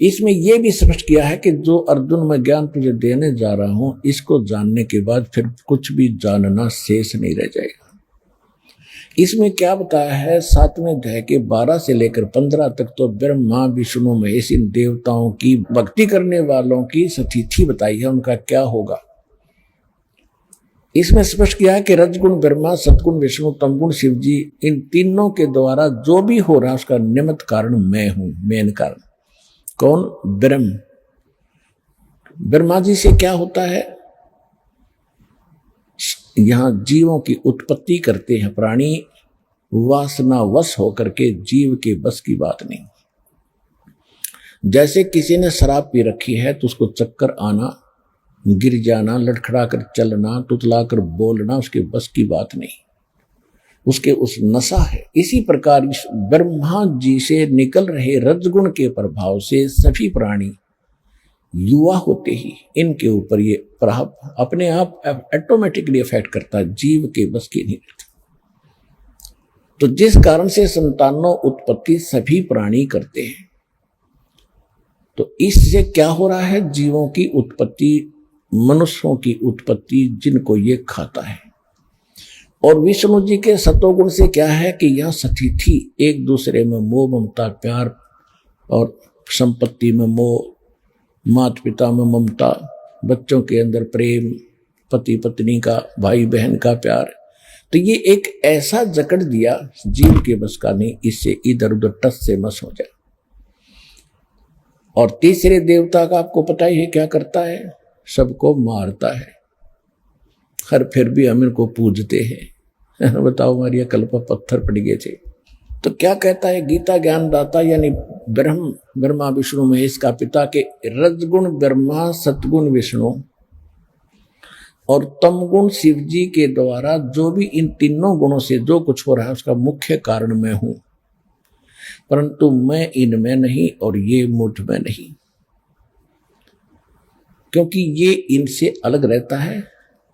इसमें यह भी स्पष्ट किया है कि जो अर्जुन मैं ज्ञान तुझे देने जा रहा हूं, इसको जानने के बाद फिर कुछ भी जानना शेष नहीं रह जाएगा। इसमें क्या बताया है 7वें अध्याय के 12 से लेकर 15 तक तो ब्रह्मा विष्णु महेश इन देवताओं की भक्ति करने वालों की स्थिति बताई है, उनका क्या होगा। इसमें स्पष्ट किया है कि रजगुण ब्रह्मा, सतगुण विष्णु, तमगुण शिव जी, इन तीनों के द्वारा जो भी हो रहा है उसका निमित्त कारण मैं हूं, मेन कारण कौन? ब्रह्म। ब्रह्मा जी से क्या होता है? यहां जीवों की उत्पत्ति करते हैं प्राणी, वासना वश होकर के, जीव के बस की बात नहीं। जैसे किसी ने शराब पी रखी है तो उसको चक्कर आना, गिर जाना, लड़खड़ा कर चलना, तुतला कर बोलना उसके बस की बात नहीं, उसके उस नशा है। इसी प्रकार इस ब्रह्मा जी से निकल रहे रजगुण के प्रभाव से सभी प्राणी युवा होते ही इनके ऊपर ये प्रभाव अपने आप ऑटोमेटिकली इफेक्ट करता है, जीव के बस की नहीं रहती। तो जिस कारण से संतानों उत्पत्ति सभी प्राणी करते हैं, तो इससे क्या हो रहा है? जीवों की उत्पत्ति, मनुष्यों की उत्पत्ति, जिनको ये खाता है। और विष्णु जी के सतोगुण से क्या है कि यह सतिथि एक दूसरे में मोह ममता प्यार, और संपत्ति में मोह, माता पिता में ममता, बच्चों के अंदर प्रेम, पति पत्नी का, भाई बहन का प्यार। तो ये एक ऐसा जकड़ दिया जीव के बस का नहीं, इससे इधर उधर टस से मस हो जाए। और तीसरे देवता का आपको पता ही है क्या करता है? सबको मारता है। हर फिर भी हम इनको पूजते हैं। बताओ हमारी अकल पर पत्थर पड़ गए थे। तो क्या कहता है गीता ज्ञानदाता यानी ब्रह्मा विष्णु महेश का पिता के रजगुण ब्रह्मा, सतगुण विष्णु और तमगुण शिव जी के द्वारा जो भी इन तीनों गुणों से जो कुछ हो रहा है उसका मुख्य कारण मैं हूं, परंतु मैं इनमें नहीं और ये मुझ में नहीं, क्योंकि ये इनसे अलग रहता है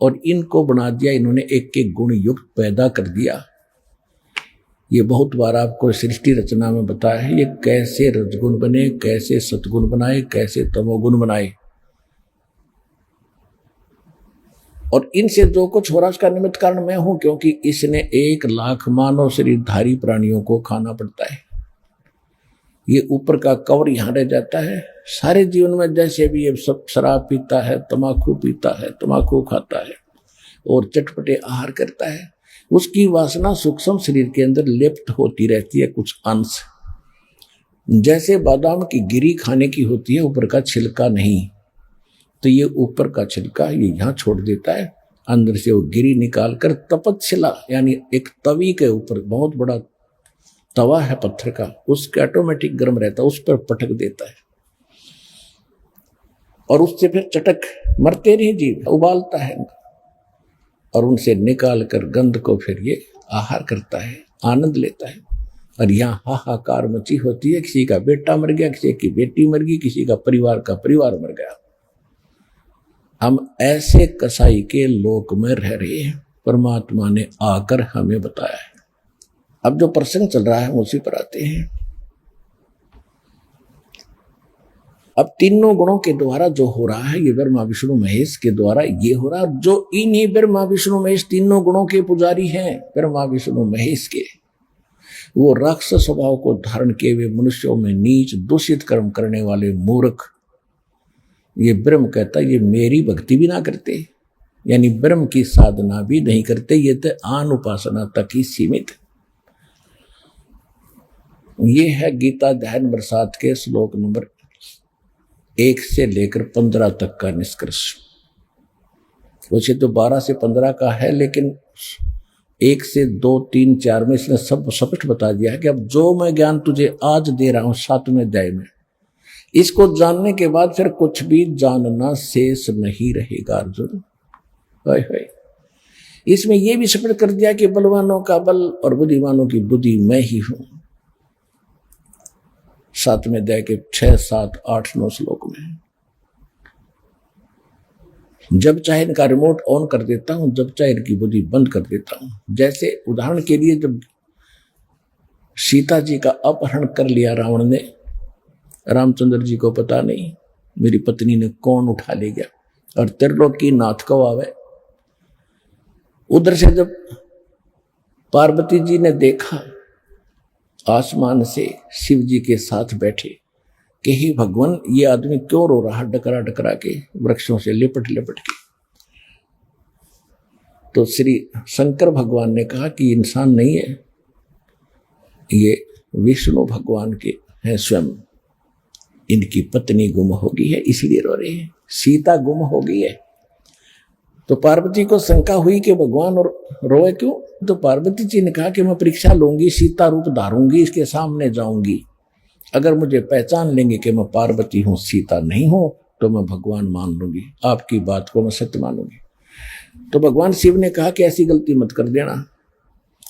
और इनको बना दिया इन्होंने, एक एक गुण युक्त पैदा कर दिया। ये बहुत बार आपको सृष्टि रचना में बताया है, ये कैसे रजगुण बने, कैसे सतगुण बनाए, कैसे तमोगुण बनाए, और इनसे जो कुछ हो रहा उसका निमित्त कारण मैं हूं, क्योंकि इसने 1 लाख मानव शरीरधारी प्राणियों को खाना पड़ता है। ये ऊपर का कवर यहां रह जाता है। सारे जीवन में जैसे भी ये सब शराब पीता है, तम्बाकू पीता है, तम्बाकू खाता है और चटपटे आहार करता है, उसकी वासना सूक्ष्म शरीर के अंदर लिप्त होती रहती है कुछ अंश। जैसे बादाम की गिरी खाने की होती है, ऊपर का छिलका नहीं, तो ये ऊपर का छिलका ये यहां छोड़ देता है, अंदर से वो गिरी निकालकर तपतशिला यानी एक तवी के ऊपर, बहुत बड़ा तवा है पत्थर का, उसके ऑटोमेटिक गर्म रहता है, उस पर पटक देता है और उससे फिर चटक मरते नहीं जीव उबालता है और उनसे निकालकर गंध को फिर ये आहार करता है, आनंद लेता है। और यहाँ हाहाकार मची होती है, किसी का बेटा मर गया, किसी की बेटी मर गई, किसी का परिवार मर गया। हम ऐसे कसाई के लोक में रह रहे हैं, परमात्मा ने आकर हमें बताया है। अब जो प्रसंग चल रहा है उसी पर आते हैं। अब तीनों गुणों के द्वारा जो हो रहा है, ये ब्रह्मा विष्णु महेश के द्वारा ये हो रहा है, जो इन्हीं ब्रह्मा विष्णु महेश तीनों गुणों के पुजारी हैं, ब्रह्मा विष्णु महेश के, वो राक्षस स्वभाव को धारण किए हुए मनुष्यों में नीच दूषित कर्म करने वाले मूर्ख, ये ब्रह्म कहता ये मेरी भक्ति भी ना करते, यानी ब्रह्म की साधना भी नहीं करते, ये तो आन उपासना तक ही सीमित है। ये है गीता अध्याय नंबर 7 के श्लोक नंबर 1 से लेकर 15 तक का निष्कर्ष। वैसे तो 12 से 15 का है, लेकिन 1 से 2, 3, 4 में इसने सब स्पष्ट बता दिया है कि अब जो मैं ज्ञान तुझे आज दे रहा हूं 7वें अध्याय में, इसको जानने के बाद फिर कुछ भी जानना शेष नहीं रहेगा अर्जुन। इसमें यह भी स्पष्ट कर दिया कि बलवानों का बल और बुद्धिमानों की बुद्धि मैं ही हूं। 7वें अध्याय के 6, 7, 8, 9 श्लोक में जब चाहे इनका रिमोट ऑन कर देता हूं, जब चाहे इनकी बुद्धि बंद कर देता हूं। जैसे उदाहरण के लिए जब सीता जी का अपहरण कर लिया रावण ने, रामचंद्र जी को पता नहीं मेरी पत्नी ने कौन उठा ले गया, और त्रिलोकी नाथ को आवे। उधर से जब पार्वती जी ने देखा आसमान से शिव जी के साथ बैठे कि हे भगवान ये आदमी क्यों रो रहा, डकरा डकरा के वृक्षों से लिपट लिपट के, तो श्री शंकर भगवान ने कहा कि इंसान नहीं है, ये विष्णु भगवान के हैं स्वयं, इनकी पत्नी गुम हो गई है इसलिए रो रहे हैं, सीता गुम हो गई है। तो पार्वती को शंका हुई कि भगवान और रोए क्यों? तो पार्वती जी ने कहा कि मैं परीक्षा लूंगी, सीता रूप धारूंगी, इसके सामने जाऊंगी, अगर मुझे पहचान लेंगे कि मैं पार्वती हूं, सीता नहीं हूं, तो मैं भगवान मान लूंगी, आपकी बात को मैं सत्य मानूंगी। तो भगवान शिव ने कहा कि ऐसी गलती मत कर देना,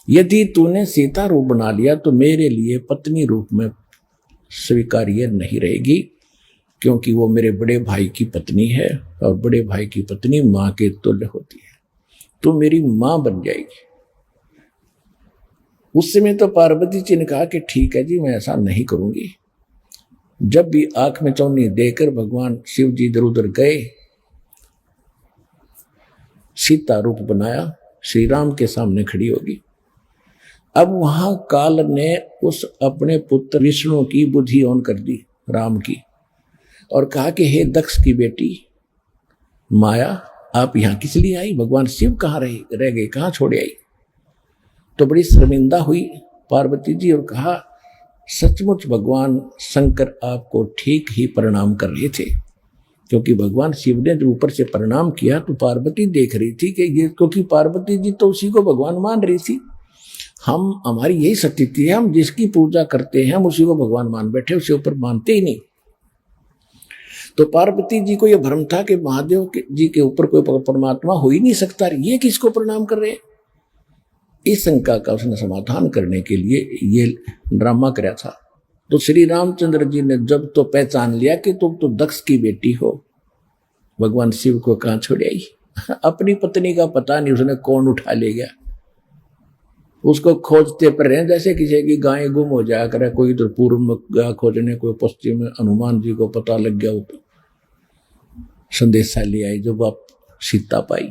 यदि तूने सीता रूप बना लिया तो मेरे लिए पत्नी रूप में स्वीकार्य नहीं रहेगी, क्योंकि वो मेरे बड़े भाई की पत्नी है और बड़े भाई की पत्नी मां के तुल्य होती है, तो मेरी मां बन जाएगी। उस समय तो पार्वती जी ने कहा कि ठीक है जी, मैं ऐसा नहीं करूंगी। जब भी आंख में चौनी देकर भगवान शिव जी इधर उधर गए, सीता रूप बनाया, श्री राम के सामने खड़ी होगी। अब वहां काल ने उस अपने पुत्र विष्णु की बुद्धि ऑन कर दी राम की, और कहा कि हे दक्ष की बेटी माया, आप यहां किस लिए आई? भगवान शिव कहाँ रह गए, कहाँ छोड़े आई? तो बड़ी शर्मिंदा हुई पार्वती जी और कहा सचमुच भगवान शंकर आपको ठीक ही प्रणाम कर रहे थे, क्योंकि भगवान शिव ने जब ऊपर से प्रणाम किया तो पार्वती देख रही थी कि ये, क्योंकि पार्वती जी तो उसी को भगवान मान रही थी। हमारी यही स्थिति है, हम जिसकी पूजा करते हैं हम उसी को भगवान मान बैठे, उसके ऊपर मानते ही नहीं। तो पार्वती जी को यह भ्रम था कि महादेव जी के ऊपर कोई परमात्मा हो ही नहीं सकता, ये किसको प्रणाम कर रहे हैं। इस शंका का उसने समाधान करने के लिए ये ड्रामा कराया था। तो श्री रामचंद्र जी ने जब तो पहचान लिया कि तुम तो दक्ष की बेटी हो, भगवान शिव को कहां छोड़ आई। अपनी पत्नी का पता नहीं उसने कौन उठा ले गया, उसको खोजते पर रहे जैसे किसी की गाय गुम हो जाया करे, कोई इधर पूर्व में गया खोजने, कोई पश्चिम में, हनुमान जी को पता लग गया तो संदेशा ले आई, जब आप सीता पाई।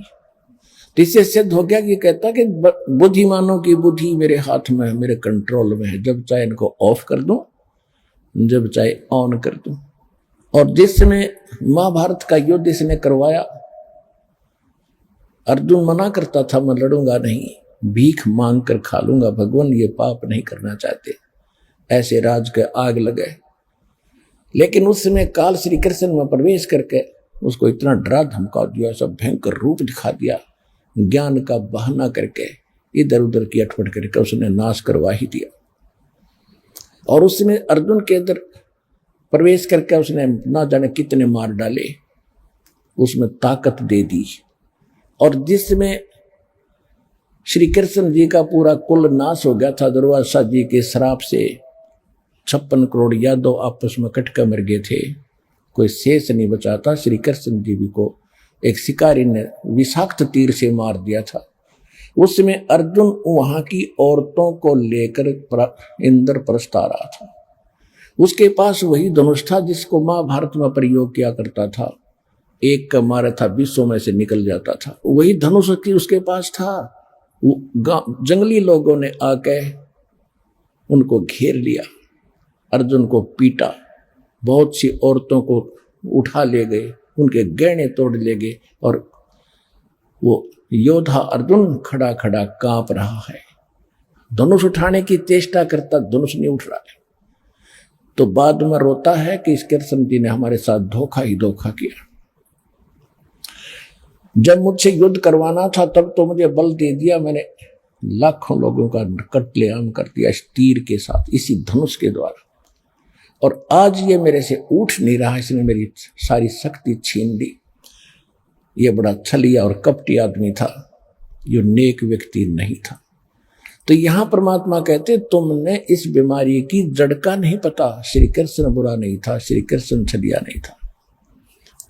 तो इससे सिद्ध हो गया कि कहता कि बुद्धिमानों की बुद्धि मेरे हाथ में है, मेरे कंट्रोल में है, जब चाहे इनको ऑफ कर दूं, जब चाहे ऑन कर दूं। और जिस समय महाभारत का युद्ध इसने करवाया, अर्जुन मना करता था मैं लड़ूंगा नहीं, भीख मांग कर खा लूंगा, भगवान ये पाप नहीं करना चाहते, ऐसे राज के आग लगे। लेकिन उस समय काल श्री कृष्ण में प्रवेश करके उसको इतना डरा धमका दिया, सब भयंकर रूप दिखा दिया, ज्ञान का बहाना करके इधर उधर की अटपट करके उसने नाश करवा ही दिया। और उसमें अर्जुन के अंदर प्रवेश करके उसने ना जाने कितने मार डाले, उसमें ताकत दे दी। और जिसमें श्री कृष्ण जी का पूरा कुल नाश हो गया था, दुर्वासा जी के श्राप से 56 करोड़ यादव आपस में कट कर मर गए थे, कोई शेष नहीं बचा था। श्री कृष्ण जी को एक शिकारी ने विषाक्त तीर से मार दिया था। उसमें अर्जुन वहां की औरतों को लेकर इंद्रप्रस्थ आ रहा था। उसके पास वही धनुष था जिसको महाभारत में प्रयोग किया करता था, एक का मारा था 20 में से निकल जाता था, वही धनुष की उसके पास था। जंगली लोगों ने आके उनको घेर लिया, अर्जुन को पीटा, बहुत सी औरतों को उठा ले गए, उनके गहने तोड़ ले गए, और वो योद्धा अर्जुन खड़ा खड़ा कांप रहा है, धनुष उठाने की चेष्टा करता, धनुष नहीं उठ रहा है। तो बाद में रोता है कि इस कृष्ण जी ने हमारे साथ धोखा ही धोखा किया। जब मुझसे युद्ध करवाना था तब तो मुझे बल दे दिया, मैंने लाखों लोगों का कत्लेआम कर दिया इस तीर के साथ, इसी धनुष के द्वारा। और आज ये मेरे से उठ नहीं रहा, इसने मेरी सारी शक्ति छीन ली। ये बड़ा छलिया और कपटी आदमी था, ये नेक व्यक्ति नहीं था। तो यहां परमात्मा कहते तुमने इस बीमारी की जड़ का नहीं पता। श्री कृष्ण बुरा नहीं था, श्री कृष्ण छलिया नहीं था।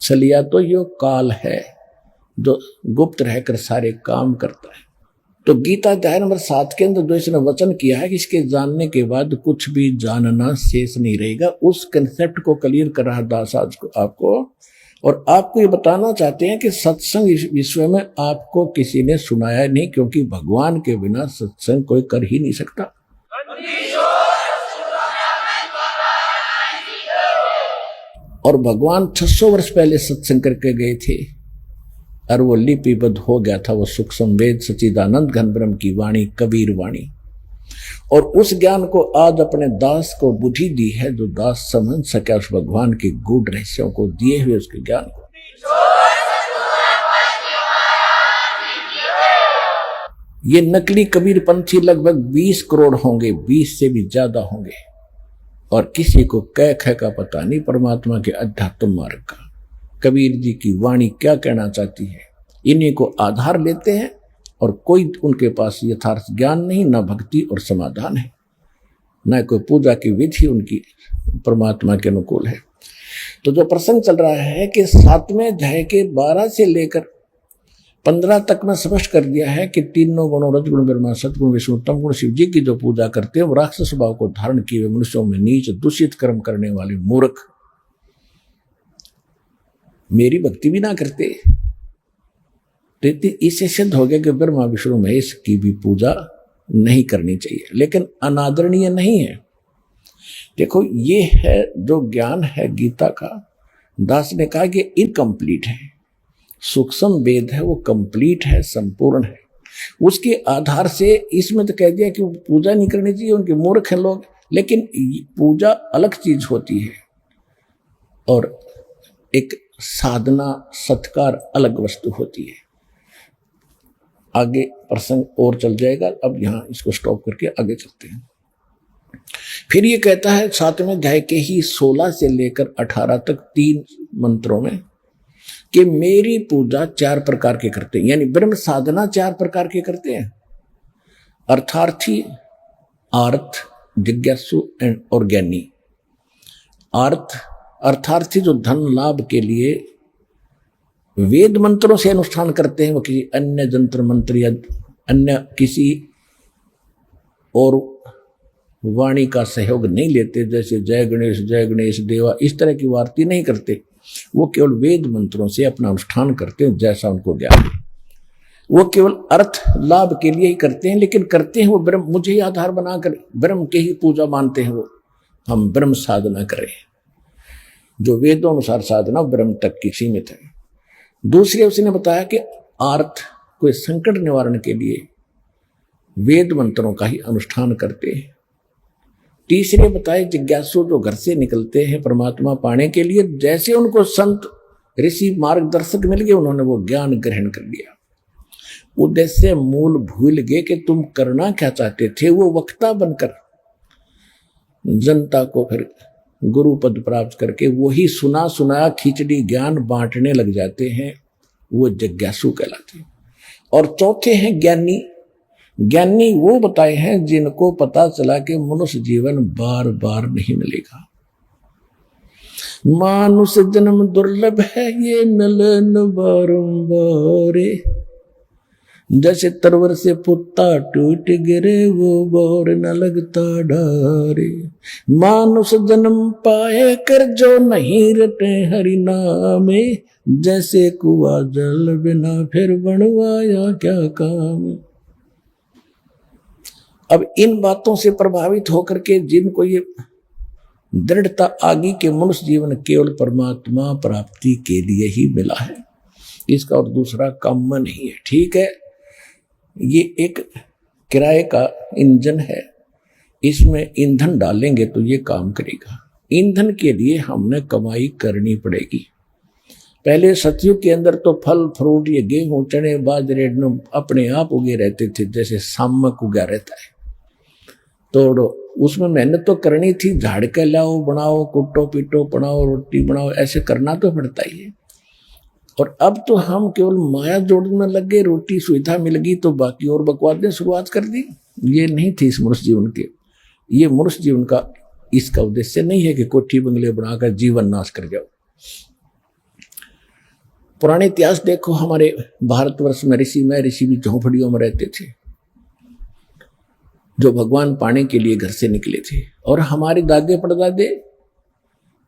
छलिया तो यो काल है जो गुप्त रहकर सारे काम करता है। तो गीता अध्याय नंबर 7 के अंदर जो इसने वचन किया है कि इसके जानने के बाद कुछ भी जानना शेष नहीं रहेगा, उस कंसेप्ट को क्लियर कर रहा दास आज को आपको। और आपको ये बताना चाहते हैं कि सत्संग इस विश्व में आपको किसी ने सुनाया नहीं, क्योंकि भगवान के बिना सत्संग कोई कर ही नहीं सकता। और भगवान 600 वर्ष पहले सत्संग करके गए थे और वो लिपिबद्ध हो गया था, वो सूक्ष्म वेद सच्चिदानंद घन ब्रह्म की वाणी, कबीर वाणी। और उस ज्ञान को आज अपने दास को बुद्धि दी है, जो दास समझ सके उस भगवान के गूढ़ रहस्यों को, दिए हुए उसके ज्ञान को। ये नकली कबीर पंथी लगभग 20 करोड़ होंगे, 20 से भी ज्यादा होंगे, और किसी को कह का पता नहीं परमात्मा के अध्यात्म मार्ग का। कबीर जी की वाणी क्या कहना चाहती है, इन्हीं को आधार लेते हैं, और कोई उनके पास यथार्थ ज्ञान नहीं, न भक्ति और समाधान है, न कोई पूजा की विधि उनकी परमात्मा के अनुकूल है। तो जो प्रसंग चल रहा है कि 7वें अध्याय के 12 से लेकर 15 तक में स्पष्ट कर दिया है कि तीनों गुणों रजगुण ब्रह्मा सतगुण विष्णु तम गुण शिव जी की जो पूजा करते हैं वो राक्षस स्वभाव को धारण किए हुए मनुष्यों में नीच दूषित कर्म करने वाले मूर्ख मेरी भक्ति भी ना करते। तो इससे सिद्ध हो गया कि ब्रह्मा विष्णु महेश की भी पूजा नहीं करनी चाहिए, लेकिन अनादरणीय नहीं है। देखो ये है जो ज्ञान है गीता का, दास ने कहा कि इनकम्प्लीट है, सूक्ष्म वेद है वो कंप्लीट है, संपूर्ण है। उसके आधार से इसमें तो कह दिया कि पूजा नहीं करनी चाहिए, उनके मूर्ख हैं लोग, लेकिन पूजा अलग चीज होती है और एक साधना सत्कार अलग वस्तु होती है। आगे प्रसंग और चल जाएगा, अब यहां इसको स्टॉप करके आगे चलते हैं। फिर ये कहता है 7वें अध्याय के ही 16 से लेकर 18 तक 3 मंत्रों में कि मेरी पूजा 4 प्रकार के करते हैं, यानी ब्रह्म साधना 4 प्रकार के करते हैं। अर्थार्थी, आर्थ, जिज्ञासु और ज्ञानी। अर्थार्थी जो धन लाभ के लिए वेद मंत्रों से अनुष्ठान करते हैं, वो किसी अन्य जंत्र मंत्र या अन्य किसी और वाणी का सहयोग नहीं लेते, जैसे जय गणेश देवा इस तरह की वार्ता नहीं करते। वो केवल वेद मंत्रों से अपना अनुष्ठान करते हैं जैसा उनको ज्ञान है। वो केवल अर्थ लाभ के लिए ही करते हैं, लेकिन करते हैं वो ब्रह्म, मुझे ही आधार बनाकर ब्रह्म के ही पूजा मानते हैं। वो हम ब्रह्म साधना करें, जो वेदों अनुसार साधना ब्रह्म तक की सीमित है। दूसरे उसने बताया कि आर्थ कोई संकट निवारण के लिए वेद मंत्रों का ही अनुष्ठान करते हैं। तीसरे बताए जिज्ञासु जो घर से निकलते हैं परमात्मा पाने के लिए, जैसे उनको संत ऋषि मार्गदर्शक मिल गए उन्होंने वो ज्ञान ग्रहण कर लिया। उद्देश्य मूल भूल गए कि तुम करना क्या चाहते थे। वो वक्ता बनकर जनता को फिर गुरु पद प्राप्त करके वही सुना सुनाया खिचड़ी ज्ञान बांटने लग जाते हैं, वो जिज्ञासु कहलाते हैं। और चौथे हैं ज्ञानी। ज्ञानी वो बताए हैं जिनको पता चला कि मनुष्य जीवन बार बार नहीं मिलेगा, मानुष जन्म दुर्लभ है ये मिलन बारंबार। जैसे तरवर से पुत्ता टूट गिरे वो बोर न लगता डारे। मानुष जन्म पाए कर जो नहीं रटे हरि नामे, जैसे कुआ जल बिना फिर बनवाया क्या काम। अब इन बातों से प्रभावित होकर के जिनको ये दृढ़ता आगी के मनुष्य जीवन केवल परमात्मा प्राप्ति के लिए ही मिला है, इसका और दूसरा काम नहीं है। ठीक है, ये एक किराए का इंजन है, इसमें ईंधन डालेंगे तो ये काम करेगा। ईंधन के लिए हमने कमाई करनी पड़ेगी। पहले सतयुग के अंदर तो फल फ्रूट ये गेहूं चने बाजरे अपने आप उगे रहते थे, जैसे सामक उगा रहता है। तो उसमें मेहनत तो करनी थी, झाड़ के लाओ बनाओ, कुटो पीटो बनाओ, रोटी बनाओ, ऐसे करना तो पड़ता ही है। और अब तो हम केवल माया जोड़ने लग गए, रोटी सुविधा मिल गई तो बाकी और बकवाद ने शुरुआत कर दी। ये नहीं थी इस मनुष्य जीवन के। ये मनुष्य जीवन का इसका उद्देश्य नहीं है कि कोठी बंगले बनाकर जीवन नाश कर जाओ। पुराने इतिहास देखो, हमारे भारतवर्ष में ऋषि भी झोंपड़ियों में रहते थे, जो भगवान पाने के लिए घर से निकले थे। और हमारे दादे परदादे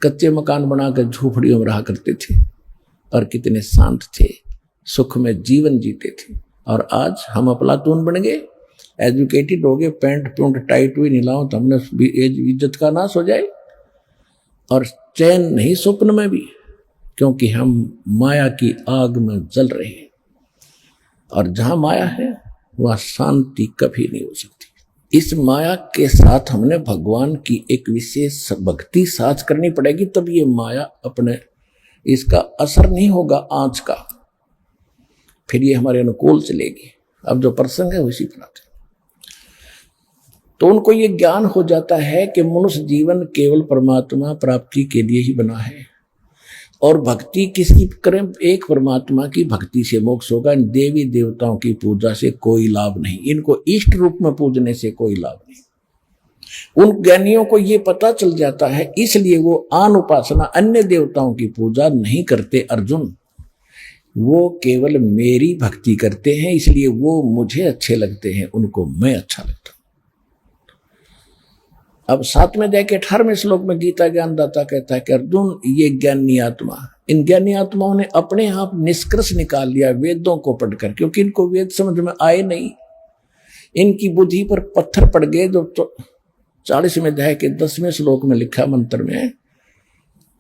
कच्चे मकान बनाकर झोपड़ियों में रहा करते थे और कितने शांत थे, सुख में जीवन जीते थे। और आज हम अफलातून बन गए, एजुकेटेड हो गए, पैंट पूंट टाइट हुई नीलाओ तो हमने इज्जत का नाश हो जाए। और चैन नहीं स्वप्न में भी, क्योंकि हम माया की आग में जल रहे हैं। और जहां माया है वह शांति कभी नहीं हो सकती। इस माया के साथ हमने भगवान की एक विशेष भक्ति साथ करनी पड़ेगी, तब ये माया अपने इसका असर नहीं होगा आंच का, फिर ये हमारे अनुकूल चलेगी। अब जो प्रसंग है उसी पर आते, तो उनको ये ज्ञान हो जाता है कि मनुष्य जीवन केवल परमात्मा प्राप्ति के लिए ही बना है। और भक्ति किसकी करें? एक परमात्मा की भक्ति से मोक्ष होगा। देवी देवताओं की पूजा से कोई लाभ नहीं, इनको इष्ट रूप में पूजने से कोई लाभ नहीं। उन ज्ञानियों को ये पता चल जाता है, इसलिए वो आन उपासना अन्य देवताओं की पूजा नहीं करते। अर्जुन, वो केवल मेरी भक्ति करते हैं, इसलिए वो मुझे अच्छे लगते हैं, उनको मैं अच्छा लगता हूं। अब 7वें अध्याय के 18वें श्लोक में गीता ज्ञानदाता कहता है कि अर्जुन, ये ज्ञानी आत्मा, इन ज्ञानी आत्माओं ने अपने आप निष्कर्ष निकाल लिया वेदों को पढ़कर, क्योंकि इनको वेद समझ में आए नहीं, इनकी बुद्धि पर पत्थर पड़ गए। जो 40वें अध्याय के 10वें श्लोक में लिखा मंत्र में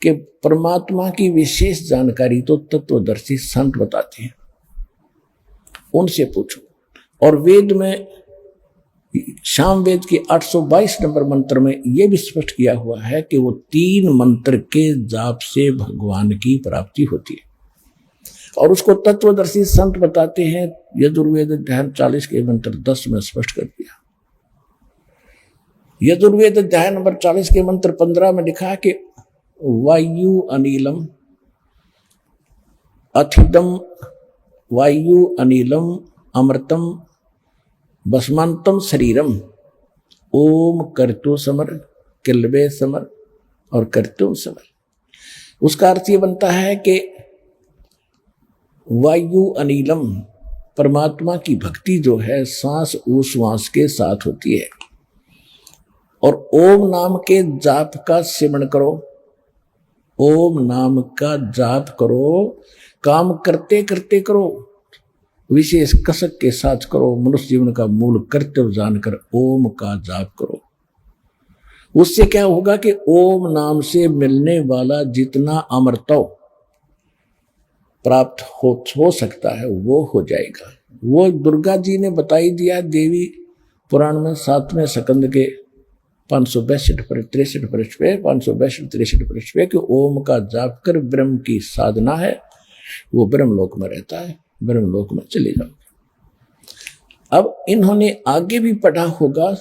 कि परमात्मा की विशेष जानकारी तो तत्वदर्शी संत बताते हैं, उनसे पूछो। और वेद में शाम वेद के 822 नंबर मंत्र में यह भी स्पष्ट किया हुआ है कि वो 3 मंत्र के जाप से भगवान की प्राप्ति होती है, और उसको तत्वदर्शी संत बताते हैं। यजुर्वेद अध्याय 40 के मंत्र 10 में स्पष्ट कर दिया। यजुर्वेद अध्याय नंबर 40 के मंत्र 15 में लिखा है कि वायु अनिलम अथिदम वायु अनिलम अमृतम भस्मांतम शरीरम ओम कर्तु समर किल्बे समर और कर्तुम समर। उसका अर्थ ये बनता है कि वायु अनिलम परमात्मा की भक्ति जो है सांस उश्वास के साथ होती है, और ओम नाम के जाप का सिमरण करो, ओम नाम का जाप करो, काम करते करते करो, विशेष कसक के साथ करो, मनुष्य जीवन का मूल कर्तव्य जानकर ओम का जाप करो। उससे क्या होगा कि ओम नाम से मिलने वाला जितना अमृतव प्राप्त हो सकता है वो हो जाएगा। वो दुर्गा जी ने बताई दिया देवी पुराण में 7वें स्कंद के 562 पृष्ठ पे 562-63 पृष्ठ पे कि ओम का जाप कर ब्रह्म की साधना है, वो ब्रह्मलोक में रहता है, ब्रह्मलोक में चले जाओ। अब इन्होंने आगे भी पढ़ा होगा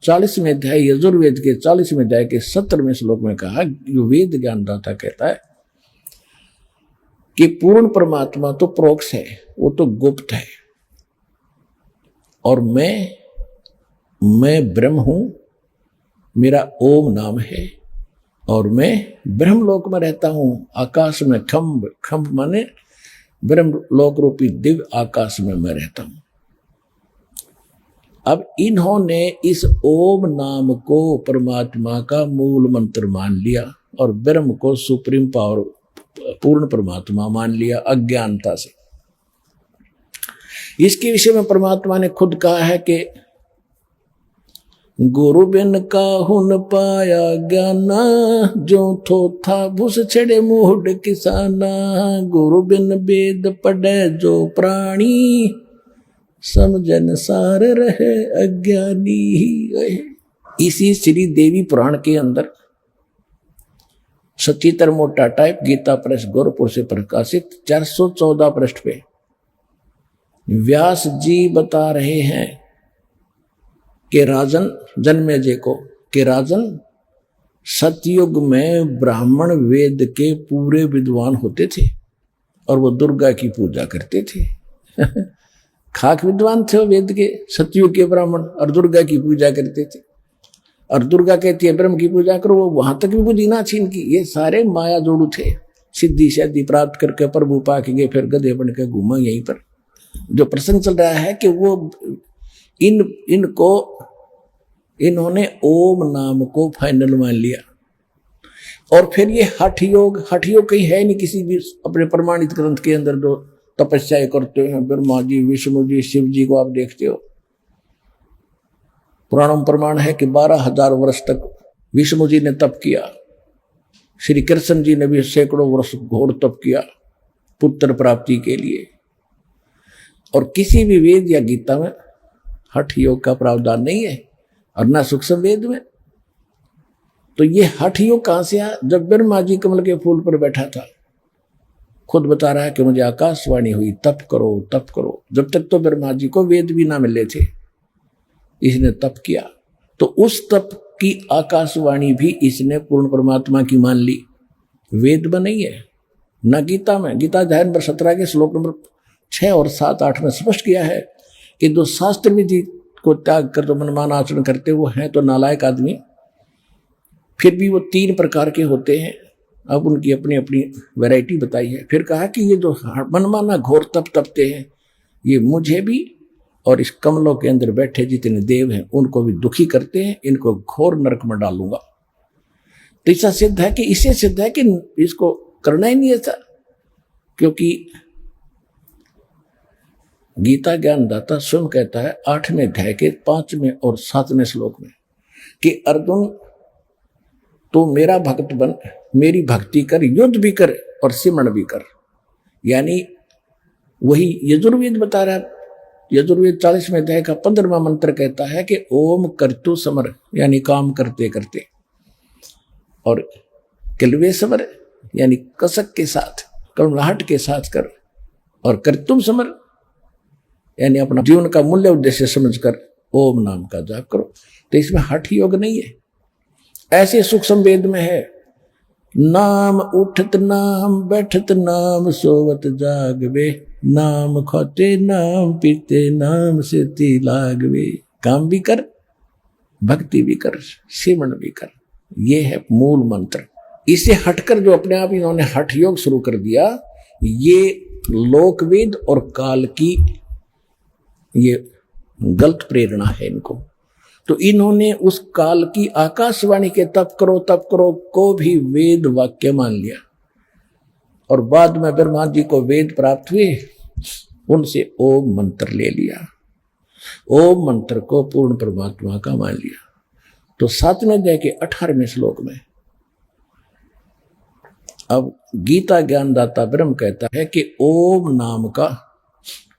40वें अध्याय यजुर्वेद के 40वें अध्याय के 17वें श्लोक में कहा, जो वेद ज्ञानदाता कहता है कि पूर्ण परमात्मा तो प्रोक्ष है, वो तो गुप्त है, और मैं ब्रह्म हूं, मेरा ओम नाम है, और मैं ब्रह्मलोक में रहता हूं। आकाश में खम्भ माने ब्रह्मलोक रूपी दिव्य आकाश में मैं रहता हूं। अब इन्होंने इस ओम नाम को परमात्मा का मूल मंत्र मान लिया और ब्रह्म को सुप्रीम पावर पूर्ण परमात्मा मान लिया अज्ञानता से। इसके विषय में परमात्मा ने खुद कहा है कि गुरु बिन काहू न पाया ज्ञाना, जो थो था भूस छेड़े मोहड किसाना। गुरु बिन वेद पढ़े जो प्राणी, समझन सार रहे अज्ञानी ही। इसी श्री देवी पुराण के अंदर 77 मोटा टाइप गीता प्रेस गोरखपुर से प्रकाशित 414 पृष्ठ पे व्यास जी बता रहे हैं कि राजन जन्मेजय को कि राजन सतयुग में ब्राह्मण वेद के पूरे विद्वान होते थे और वो दुर्गा की पूजा करते थे। खाक विद्वान थे वो वेद के, सतयुग के ब्राह्मण, और दुर्गा की पूजा करते थे। और दुर्गा कहती है ब्रह्म की पूजा करो, वो वहां तक भी बुद्धि ना छीन की। ये सारे माया जोड़ू थे, सिद्धि शादी प्राप्त करके प्रभु पा के गए, फिर गधे बन के घूमा यहीं पर। जो प्रसंग चल रहा है कि वो इन्होंने ओम नाम को फाइनल मान लिया। और फिर ये हठ योग कहीं है नहीं किसी भी अपने प्रमाणित ग्रंथ के अंदर। जो तपस्या करते हैं ब्रह्मा जी, विष्णु जी, शिव जी को आप देखते हो, पुराणों में प्रमाण है कि 12,000 वर्ष तक विष्णु जी ने तप किया। श्री कृष्ण जी ने भी सैकड़ों वर्ष घोर तप किया पुत्र प्राप्ति के लिए। और किसी भी वेद या गीता में हठ योग का प्रावधान नहीं है, और ना सूक्ष्म वेद में। तो ये हठ योग कहां से आया? जब ब्रह्मा जी कमल के फूल पर बैठा था, खुद बता रहा है कि मुझे आकाशवाणी हुई तप करो तप करो। जब तक तो ब्रह्मा जी को वेद भी ना मिले थे, इसने तप किया। तो उस तप की आकाशवाणी भी इसने पूर्ण परमात्मा की मान ली, वेद में नहीं है, न गीता में। गीता अध्याय नंबर 17 के श्लोक नंबर 6 और 7, 8 में स्पष्ट किया है कि जो शास्त्र विधि को त्याग कर तो मनमाना आचरण करते वो हैं तो नालायक आदमी। फिर भी वो 3 प्रकार के होते हैं। अब उनकी अपनी अपनी वैरायटी बताई है। फिर कहा कि ये जो मनमाना घोर तप तपते हैं, ये मुझे भी और इस कमलों के अंदर बैठे जितने देव हैं उनको भी दुखी करते हैं, इनको घोर नरक में डालूंगा। तो इससे सिद्ध है कि इसको करना ही नहीं था, क्योंकि गीता ज्ञानदाता स्वयं कहता है 8वें अध्याय के 5वें और 7वें श्लोक में कि अर्जुन तो मेरा भक्त बन, मेरी भक्ति कर, युद्ध भी कर और सिमरण भी कर। यानी वही यजुर्वेद बता रहा है। यजुर्वेद 40वें अध्याय का 15वां मंत्र कहता है कि ओम कर्तु समर, यानी काम करते करते, और किल्वे समर यानी कसक के साथ, करुणाहट के साथ कर, और कर्तुम समर यानी अपना जीवन का मूल्य उद्देश्य समझकर ओम नाम का जाप करो। तो इसमें हठ योग नहीं है, ऐसे सूक्ष्म वेद में है। नाम उठत नाम बैठत नाम सोवत जागवे, नाम खोते नाम पीते नाम से लागवे। काम भी कर, भक्ति भी कर, सेवन भी कर, ये है मूल मंत्र। इसे हटकर जो अपने आप इन्होंने हठ योग शुरू कर दिया, ये लोकवेद और काल की ये गलत प्रेरणा है इनको। तो इन्होंने उस काल की आकाशवाणी के तप करो को भी वेद वाक्य मान लिया, और बाद में ब्रह्मा जी को वेद प्राप्त हुए, उनसे ओम मंत्र ले लिया, ओम मंत्र को पूर्ण परमात्मा का मान लिया। तो 7वें अध्याय के 18वें श्लोक में अब गीता ज्ञानदाता ब्रह्म कहता है कि ओम नाम का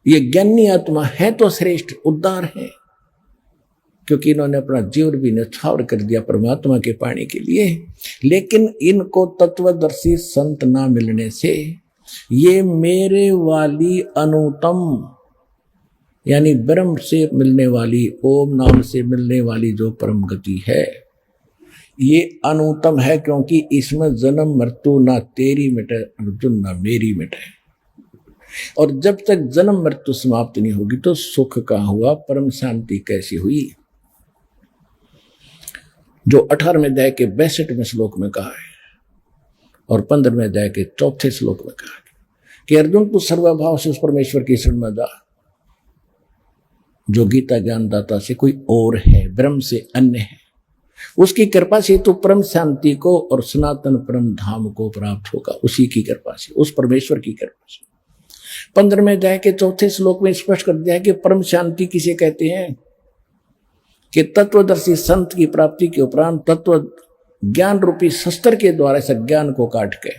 ये ज्ञानी आत्मा है तो श्रेष्ठ उद्धार है, क्योंकि इन्होंने अपना जीवन भी न्यौछावर कर दिया परमात्मा के पाने के लिए। लेकिन इनको तत्वदर्शी संत ना मिलने से ये मेरे वाली अनुतम यानी ब्रह्म से मिलने वाली, ओम नाम से मिलने वाली जो परम गति है, ये अनुत्तम है, क्योंकि इसमें जन्म मृत्यु ना तेरी मिटे अर्जुन ना मेरी मिटे। और जब तक जन्म मृत्यु समाप्त नहीं होगी तो सुख का हुआ, परम शांति कैसी हुई? जो 18वें अध्याय के 62वें श्लोक में कहा है और 15वें अध्याय के 4थे श्लोक में कहा है कि अर्जुन तू सर्वभाव से उस परमेश्वर की शरण में जा जो गीता ज्ञानदाता से कोई और है, ब्रह्म से अन्य है। उसकी कृपा से तो परम शांति को और सनातन परम धाम को प्राप्त होगा, उसी की कृपा से, उस परमेश्वर की कृपा से। 15वें अध्याय के 4थे श्लोक में स्पष्ट कर दिया है कि परम शांति किसे कहते हैं कि तत्वदर्शी संत की प्राप्ति के उपरांत तत्व ज्ञान रूपी शस्त्र के द्वारा इस ज्ञान को काट के